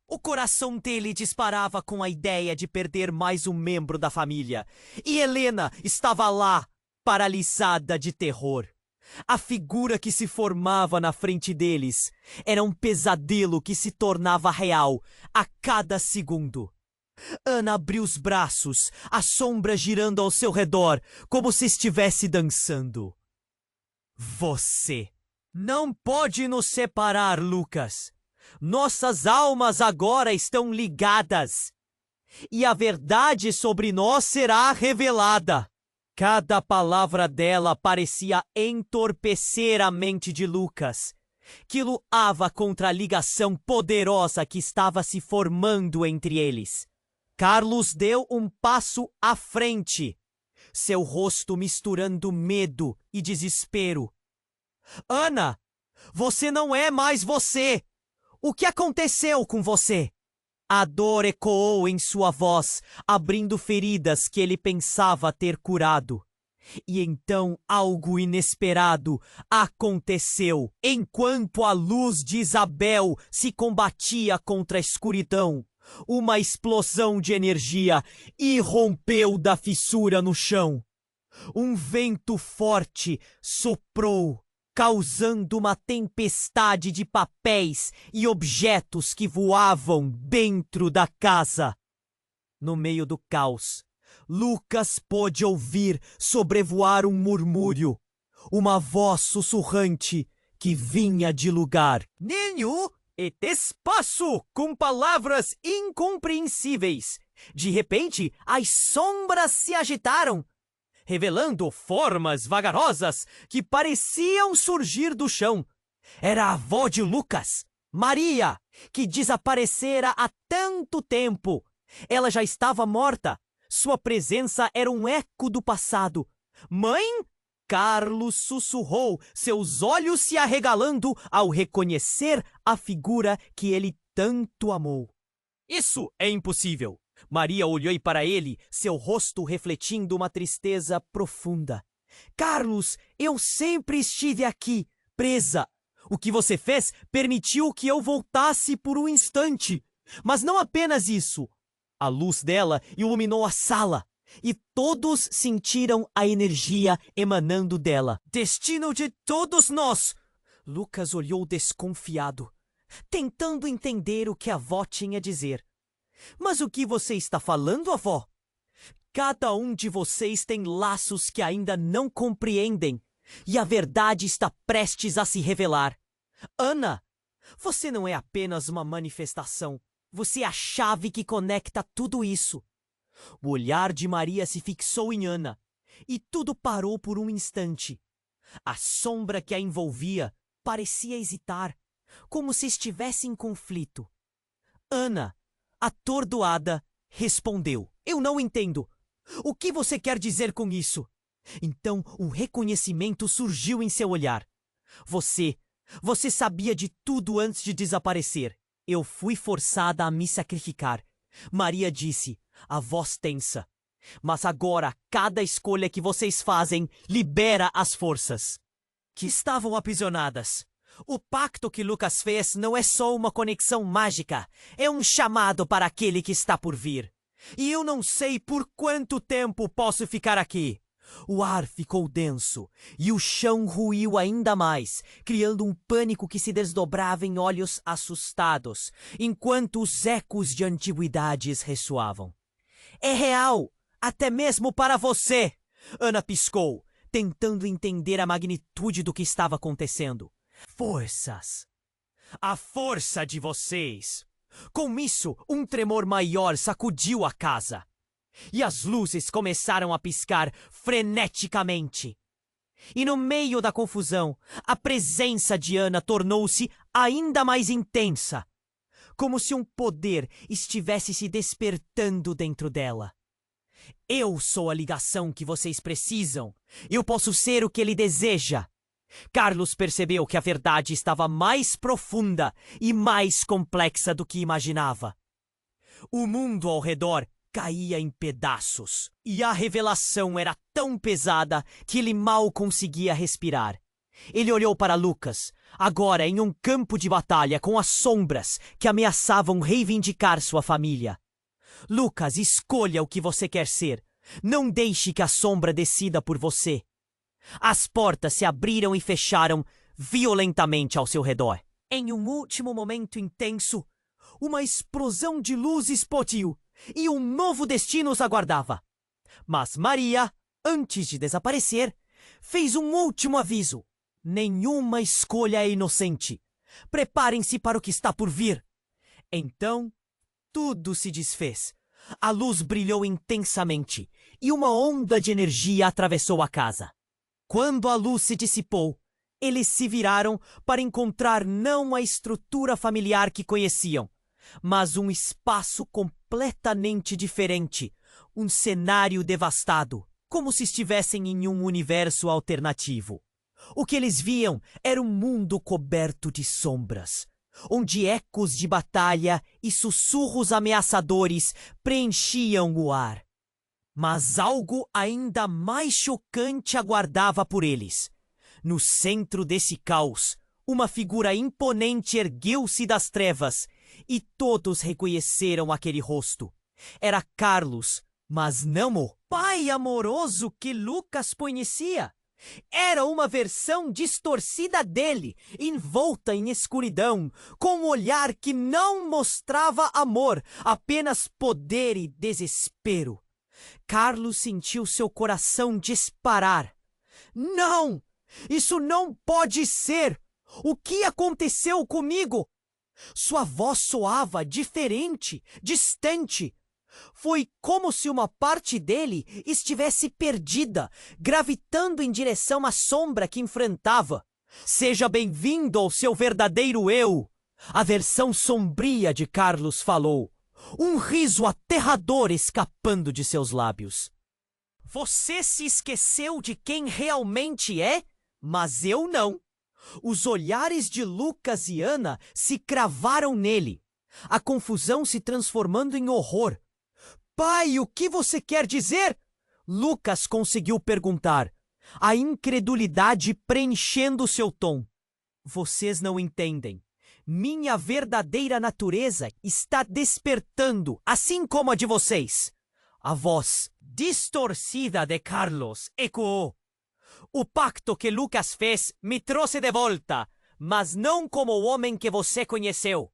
O coração dele disparava com a ideia de perder mais um membro da família. E Helena estava lá, paralisada de terror. A figura que se formava na frente deles era um pesadelo que se tornava real a cada segundo. Ana abriu os braços, a sombra girando ao seu redor, como se estivesse dançando. Você não pode nos separar, Lucas. Nossas almas agora estão ligadas. E a verdade sobre nós será revelada. Cada palavra dela parecia entorpecer a mente de Lucas, que luava contra a ligação poderosa que estava se formando entre eles. Carlos deu um passo à frente, seu rosto misturando medo e desespero. Ana, você não é mais você! O que aconteceu com você? A dor ecoou em sua voz, abrindo feridas que ele pensava ter curado. E então algo inesperado aconteceu. Enquanto a luz de Isabel se combatia contra a escuridão, uma explosão de energia irrompeu da fissura no chão. Um vento forte soprou, causando uma tempestade de papéis e objetos que voavam dentro da casa. No meio do caos, Lucas pôde ouvir sobrevoar um murmúrio, uma voz sussurrante que vinha de lugar nenhum e espaço com palavras incompreensíveis. De repente, as sombras se agitaram, revelando formas vagarosas que pareciam surgir do chão. Era a avó de Lucas, Maria, que desaparecera há tanto tempo. Ela já estava morta. Sua presença era um eco do passado. Mãe? Carlos sussurrou, seus olhos se arregalando ao reconhecer a figura que ele tanto amou. Isso é impossível. Maria olhou para ele, seu rosto refletindo uma tristeza profunda. Carlos, eu sempre estive aqui, presa. O que você fez permitiu que eu voltasse por um instante. Mas não apenas isso. A luz dela iluminou a sala, e todos sentiram a energia emanando dela. Destino de todos nós! Lucas olhou desconfiado, tentando entender o que a avó tinha a dizer. Mas o que você está falando, avó? Cada um de vocês tem laços que ainda não compreendem, e a verdade está prestes a se revelar. Ana, você não é apenas uma manifestação. Você é a chave que conecta tudo isso. O olhar de Maria se fixou em Ana, e tudo parou por um instante. A sombra que a envolvia parecia hesitar, como se estivesse em conflito. Ana, atordoada, respondeu: Eu não entendo. O que você quer dizer com isso? Então um reconhecimento surgiu em seu olhar. Você sabia de tudo antes de desaparecer. Eu fui forçada a me sacrificar. Maria disse, a voz tensa. Mas agora, cada escolha que vocês fazem libera as forças que estavam aprisionadas. O pacto que Lucas fez não é só uma conexão mágica, é um chamado para aquele que está por vir. E eu não sei por quanto tempo posso ficar aqui. O ar ficou denso e o chão ruiu ainda mais, criando um pânico que se desdobrava em olhos assustados, enquanto os ecos de antiguidades ressoavam. É real, até mesmo para você! Ana piscou, tentando entender a magnitude do que estava acontecendo. Forças! A força de vocês! Com isso, um tremor maior sacudiu a casa. E as luzes começaram a piscar freneticamente. E no meio da confusão, a presença de Ana tornou-se ainda mais intensa, como se um poder estivesse se despertando dentro dela. Eu sou a ligação que vocês precisam. Eu posso ser o que ele deseja. Carlos percebeu que a verdade estava mais profunda e mais complexa do que imaginava. O mundo ao redor caía em pedaços, e a revelação era tão pesada que ele mal conseguia respirar. Ele olhou para Lucas, agora em um campo de batalha com as sombras que ameaçavam reivindicar sua família. Lucas, escolha o que você quer ser. Não deixe que a sombra decida por você. As portas se abriram e fecharam violentamente ao seu redor. Em um último momento intenso, uma explosão de luz explodiu e um novo destino os aguardava. Mas Maria, antes de desaparecer, fez um último aviso. Nenhuma escolha é inocente. Preparem-se para o que está por vir. Então, tudo se desfez. A luz brilhou intensamente e uma onda de energia atravessou a casa. Quando a luz se dissipou, eles se viraram para encontrar não a estrutura familiar que conheciam, mas um espaço completamente diferente, um cenário devastado, como se estivessem em um universo alternativo. O que eles viam era um mundo coberto de sombras, onde ecos de batalha e sussurros ameaçadores preenchiam o ar. Mas algo ainda mais chocante aguardava por eles. No centro desse caos, uma figura imponente ergueu-se das trevas e todos reconheceram aquele rosto. Era Carlos, mas não o pai amoroso que Lucas conhecia. Era uma versão distorcida dele, envolta em escuridão, com um olhar que não mostrava amor, apenas poder e desespero. Carlos sentiu seu coração disparar. Não! Isso não pode ser! O que aconteceu comigo? Sua voz soava diferente, distante. Foi como se uma parte dele estivesse perdida, gravitando em direção à sombra que enfrentava. Seja bem-vindo ao seu verdadeiro eu! A versão sombria de Carlos falou, um riso aterrador escapando de seus lábios. Você se esqueceu de quem realmente é? Mas eu não. Os olhares de Lucas e Ana se cravaram nele, a confusão se transformando em horror. Pai, o que você quer dizer? Lucas conseguiu perguntar, a incredulidade preenchendo seu tom. Vocês não entendem. Minha verdadeira natureza está despertando, assim como a de vocês. A voz distorcida de Carlos ecoou. O pacto que Lucas fez me trouxe de volta, mas não como o homem que você conheceu.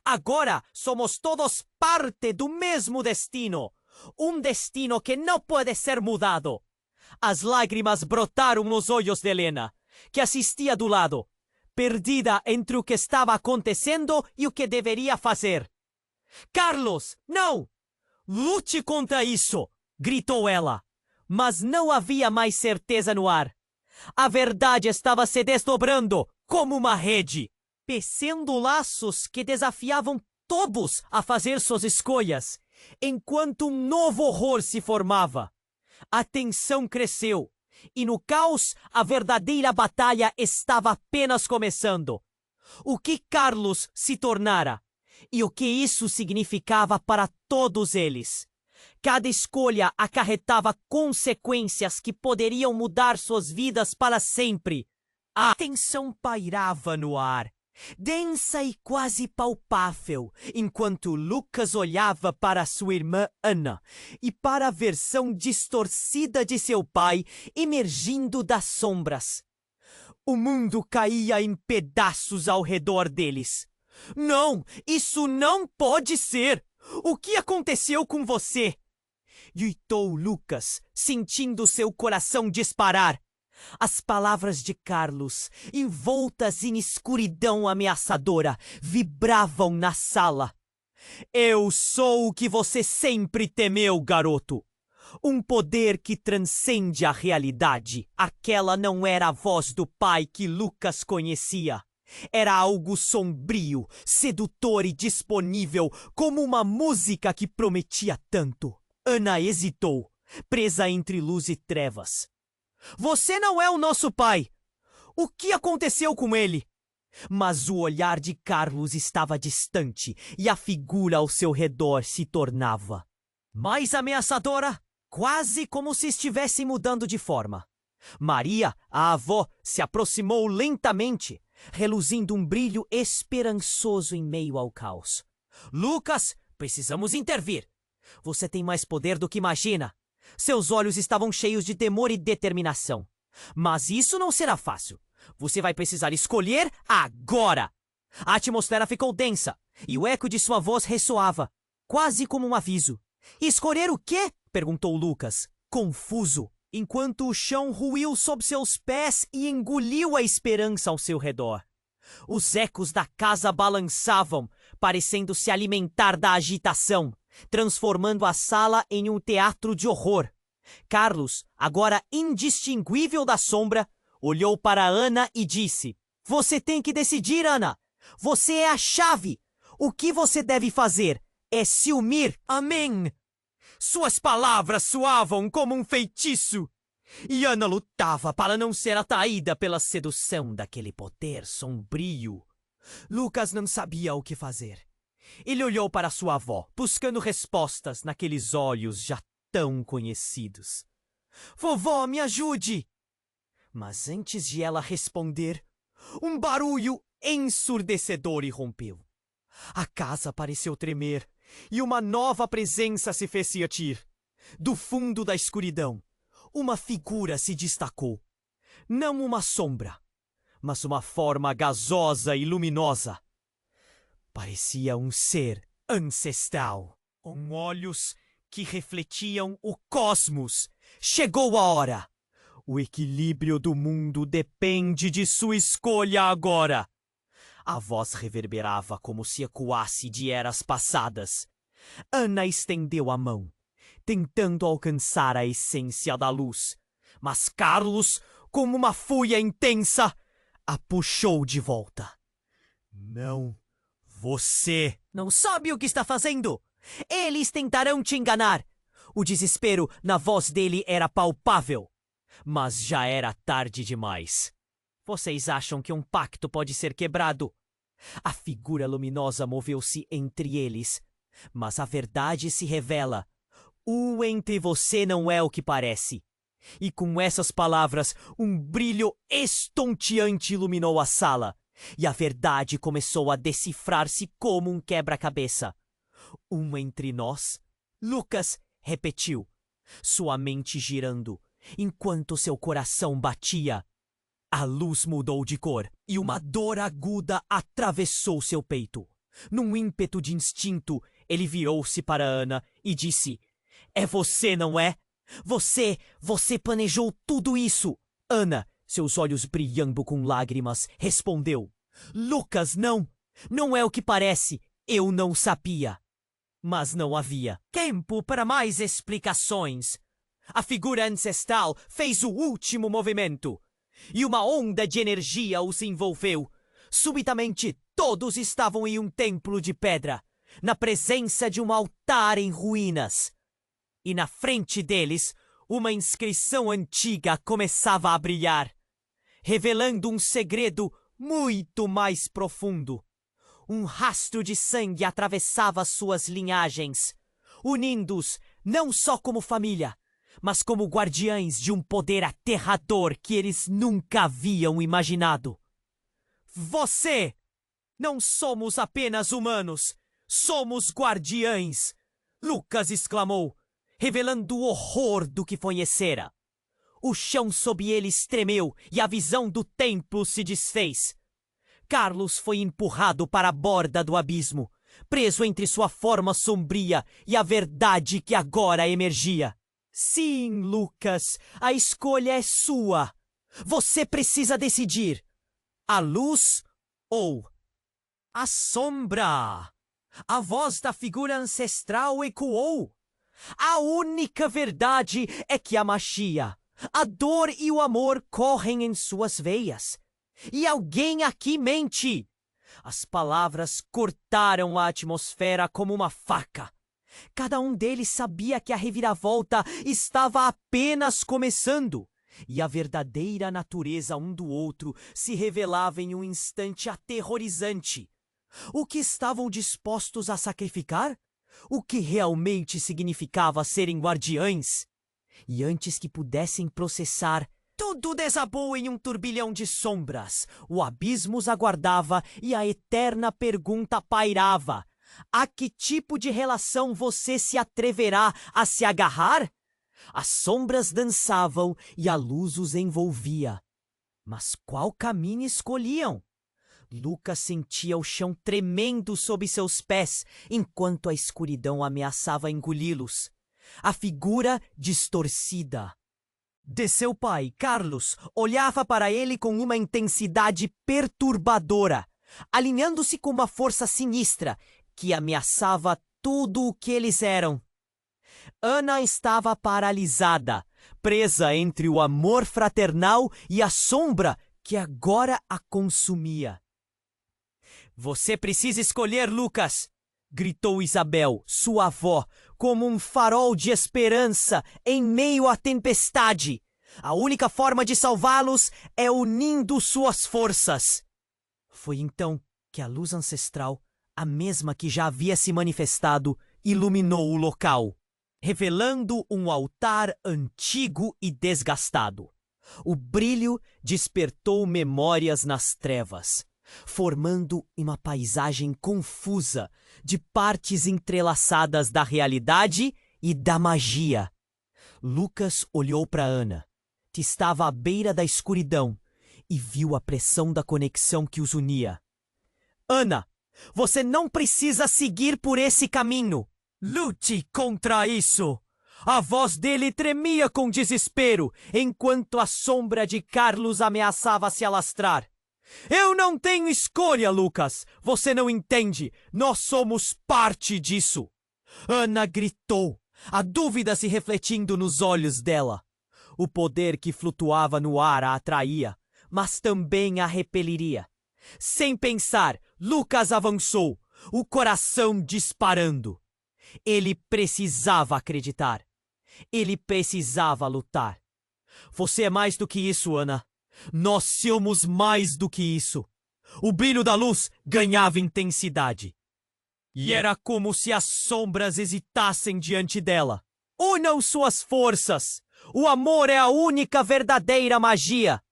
Agora somos todos parte do mesmo destino. Um destino que não pode ser mudado. As lágrimas brotaram nos olhos de Helena, que assistia do lado, perdida entre o que estava acontecendo e o que deveria fazer. Carlos, não! Lute contra isso! Gritou ela. Mas não havia mais certeza no ar. A verdade estava se desdobrando como uma rede, tecendo laços que desafiavam todos a fazer suas escolhas, enquanto um novo horror se formava. A tensão cresceu, e no caos a verdadeira batalha estava apenas começando. O que Carlos se tornara, e o que isso significava para todos eles. Cada escolha acarretava consequências que poderiam mudar suas vidas para sempre. A tensão pairava no ar, densa e quase palpável, enquanto Lucas olhava para sua irmã Ana e para a versão distorcida de seu pai emergindo das sombras. O mundo caía em pedaços ao redor deles. Não, isso não pode ser! O que aconteceu com você? Gritou Lucas, sentindo seu coração disparar. As palavras de Carlos, envoltas em escuridão ameaçadora, vibravam na sala. Eu sou o que você sempre temeu, garoto. Um poder que transcende a realidade. Aquela não era a voz do pai que Lucas conhecia. Era algo sombrio, sedutor e disponível, como uma música que prometia tanto. Ana hesitou, presa entre luz e trevas. Você não é o nosso pai! O que aconteceu com ele? Mas o olhar de Carlos estava distante e a figura ao seu redor se tornava mais ameaçadora, quase como se estivesse mudando de forma. Maria, a avó, se aproximou lentamente, reluzindo um brilho esperançoso em meio ao caos. Lucas, precisamos intervir. Você tem mais poder do que imagina. Seus olhos estavam cheios de temor e determinação. Mas isso não será fácil. Você vai precisar escolher agora. A atmosfera ficou densa e o eco de sua voz ressoava, quase como um aviso. Escolher o quê? Perguntou Lucas, confuso, enquanto o chão ruiu sob seus pés e engoliu a esperança ao seu redor. Os ecos da casa balançavam, parecendo se alimentar da agitação, transformando a sala em um teatro de horror. Carlos, agora indistinguível da sombra, olhou para Ana e disse: Você tem que decidir, Ana. Você é a chave. O que você deve fazer é se unir. Amém. Suas palavras soavam como um feitiço. E Ana lutava para não ser atraída pela sedução daquele poder sombrio. Lucas não sabia o que fazer. Ele olhou para sua avó, buscando respostas naqueles olhos já tão conhecidos. Vovó, me ajude! Mas antes de ela responder, um barulho ensurdecedor irrompeu. A casa pareceu tremer e uma nova presença se fez sentir. Do fundo da escuridão, uma figura se destacou. Não uma sombra, mas uma forma gasosa e luminosa. Parecia um ser ancestral, com olhos que refletiam o cosmos. Chegou a hora. O equilíbrio do mundo depende de sua escolha agora. A voz reverberava como se ecoasse de eras passadas. Ana estendeu a mão, tentando alcançar a essência da luz. Mas Carlos, como uma fúria intensa, a puxou de volta. Não, você não sabe o que está fazendo. Eles tentarão te enganar. O desespero na voz dele era palpável. Mas já era tarde demais. Vocês acham que um pacto pode ser quebrado? A figura luminosa moveu-se entre eles. Mas a verdade se revela. O entre você não é o que parece. E com essas palavras, um brilho estonteante iluminou a sala. E a verdade começou a decifrar-se como um quebra-cabeça. Um entre nós? Lucas repetiu, sua mente girando, enquanto seu coração batia. A luz mudou de cor e uma dor aguda atravessou seu peito. Num ímpeto de instinto, ele virou-se para Ana e disse: É você, não é? Você planejou tudo isso. Ana, seus olhos brilhando com lágrimas, respondeu: Lucas, não. Não é o que parece. Eu não sabia. Mas não havia tempo para mais explicações. A figura ancestral fez o último movimento. E uma onda de energia os envolveu. Subitamente, todos estavam em um templo de pedra, na presença de um altar em ruínas. E na frente deles, uma inscrição antiga começava a brilhar, revelando um segredo muito mais profundo. Um rastro de sangue atravessava suas linhagens, unindo-os não só como família, mas como guardiães de um poder aterrador que eles nunca haviam imaginado. Você! Não somos apenas humanos, somos guardiães! Lucas exclamou, revelando o horror do que conhecera. O chão sob eles tremeu e a visão do templo se desfez. Carlos foi empurrado para a borda do abismo, preso entre sua forma sombria e a verdade que agora emergia. Sim, Lucas, a escolha é sua. Você precisa decidir: a luz ou a sombra. A voz da figura ancestral ecoou. A única verdade é que a magia, a dor e o amor correm em suas veias. E alguém aqui mente. As palavras cortaram a atmosfera como uma faca. Cada um deles sabia que a reviravolta estava apenas começando. E a verdadeira natureza um do outro se revelava em um instante aterrorizante. O que estavam dispostos a sacrificar? O que realmente significava serem guardiães? E antes que pudessem processar, Tudo desabou em um turbilhão de sombras. O abismo os aguardava e a eterna pergunta pairava: a que tipo de relação você se atreverá a se agarrar? As sombras dançavam e a luz os envolvia. Mas qual caminho escolhiam? Lucas sentia o chão tremendo sob seus pés, enquanto a escuridão ameaçava engoli-los. A figura distorcida de seu pai, Carlos, olhava para ele com uma intensidade perturbadora, alinhando-se com uma força sinistra que ameaçava tudo o que eles eram. Ana estava paralisada, presa entre o amor fraternal e a sombra que agora a consumia. Você precisa escolher, Lucas! Gritou Isabel, sua avó, como um farol de esperança em meio à tempestade. A única forma de salvá-los é unindo suas forças. Foi então que a luz ancestral, a mesma que já havia se manifestado, iluminou o local, revelando um altar antigo e desgastado. O brilho despertou memórias nas trevas, formando uma paisagem confusa de partes entrelaçadas da realidade e da magia. Lucas olhou para Ana, que estava à beira da escuridão, e viu a pressão da conexão que os unia. Ana, você não precisa seguir por esse caminho. Lute contra isso! A voz dele tremia com desespero, enquanto a sombra de Carlos ameaçava se alastrar. Eu não tenho escolha, Lucas! Você não entende! Nós somos parte disso! Ana gritou, a dúvida se refletindo nos olhos dela. O poder que flutuava no ar a atraía, mas também a repeliria. Sem pensar, Lucas avançou, o coração disparando. Ele precisava acreditar. Ele precisava lutar. Você é mais do que isso, Ana. Nós somos mais do que isso. O brilho da luz ganhava intensidade. E era como se as sombras hesitassem diante dela. Unam suas forças! O amor é a única verdadeira magia!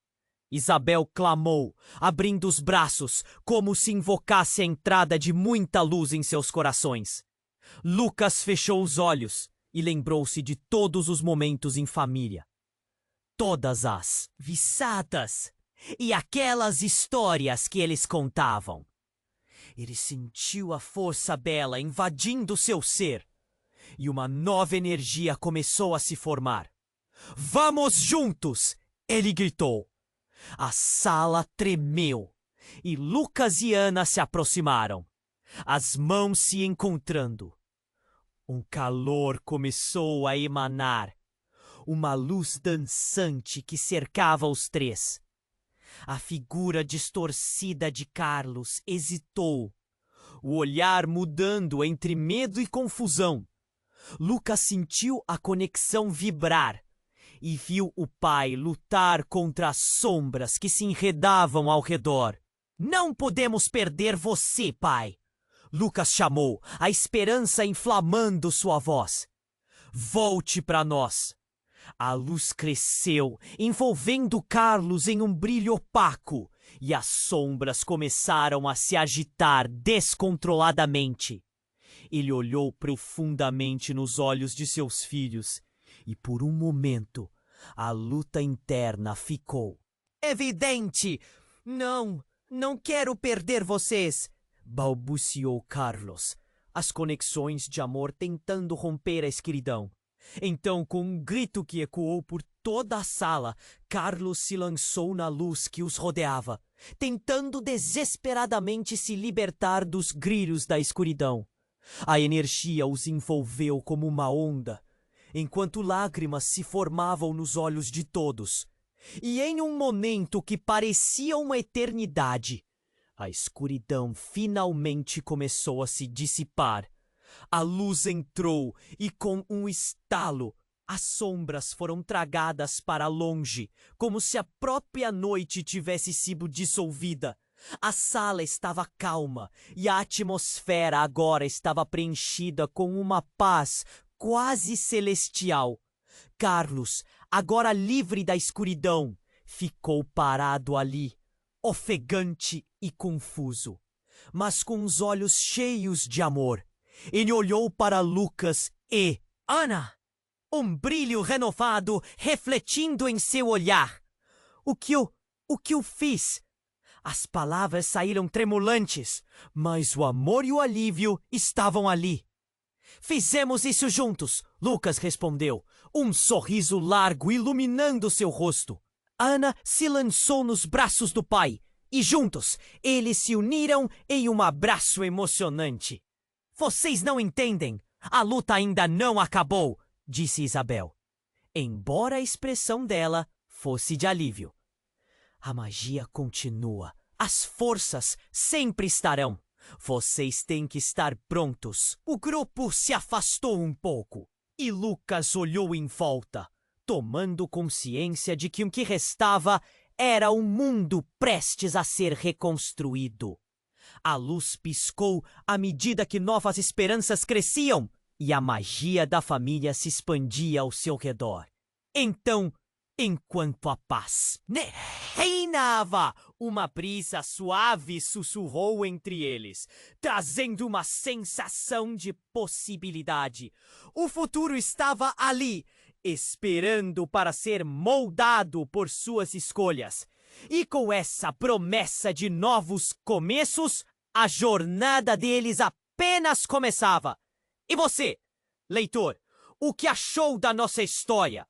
Isabel clamou, abrindo os braços, como se invocasse a entrada de muita luz em seus corações. Lucas fechou os olhos e lembrou-se de todos os momentos em família. Todas as visadas e aquelas histórias que eles contavam. Ele sentiu a força bela invadindo seu ser, e uma nova energia começou a se formar. Vamos juntos! Ele gritou. A sala tremeu, e Lucas e Ana se aproximaram, as mãos se encontrando. Um calor começou a emanar, uma luz dançante que cercava os três. A figura distorcida de Carlos hesitou, o olhar mudando entre medo e confusão. Lucas sentiu a conexão vibrar e viu o pai lutar contra as sombras que se enredavam ao redor. Não podemos perder você, pai! Lucas chamou, a esperança inflamando sua voz. Volte para nós! A luz cresceu, envolvendo Carlos em um brilho opaco, e as sombras começaram a se agitar descontroladamente. Ele olhou profundamente nos olhos de seus filhos, e por um momento a luta interna ficou. Evidente! Não quero perder vocês! Balbuciou Carlos, as conexões de amor tentando romper a escuridão. Então, com um grito que ecoou por toda a sala, Carlos se lançou na luz que os rodeava, tentando desesperadamente se libertar dos grilhos da escuridão. A energia os envolveu como uma onda, enquanto lágrimas se formavam nos olhos de todos. E em um momento que parecia uma eternidade, a escuridão finalmente começou a se dissipar. A luz entrou e, com um estalo, as sombras foram tragadas para longe, como se a própria noite tivesse sido dissolvida. A sala estava calma e a atmosfera agora estava preenchida com uma paz quase celestial. Carlos, agora livre da escuridão, ficou parado ali, ofegante e confuso, mas com os olhos cheios de amor. Ele olhou para Lucas e Ana, um brilho renovado refletindo em seu olhar. O que eu fiz? As palavras saíram tremulantes, mas o amor e o alívio estavam ali. Fizemos isso juntos, Lucas respondeu, um sorriso largo iluminando seu rosto. Ana se lançou nos braços do pai e juntos eles se uniram em um abraço emocionante. Vocês não entendem, a luta ainda não acabou, disse Isabel, embora a expressão dela fosse de alívio. A magia continua, as forças sempre estarão. Vocês têm que estar prontos. O grupo se afastou um pouco e Lucas olhou em volta, tomando consciência de que o que restava era um mundo prestes a ser reconstruído. A luz piscou à medida que novas esperanças cresciam e a magia da família se expandia ao seu redor. Então, enquanto a paz reinava, uma brisa suave sussurrou entre eles, trazendo uma sensação de possibilidade. O futuro estava ali, esperando para ser moldado por suas escolhas. E com essa promessa de novos começos, a jornada deles apenas começava. E você, leitor, o que achou da nossa história?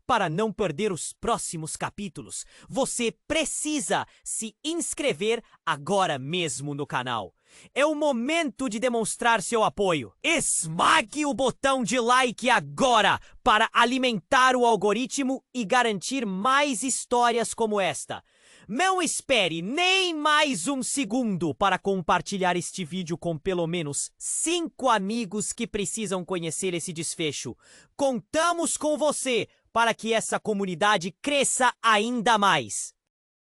Para não perder os próximos capítulos, você precisa se inscrever agora mesmo no canal. É o momento de demonstrar seu apoio. Esmague o botão de like agora para alimentar o algoritmo e garantir mais histórias como esta. Não espere nem mais um segundo para compartilhar este vídeo com pelo menos 5 amigos que precisam conhecer esse desfecho. Contamos com você para que essa comunidade cresça ainda mais.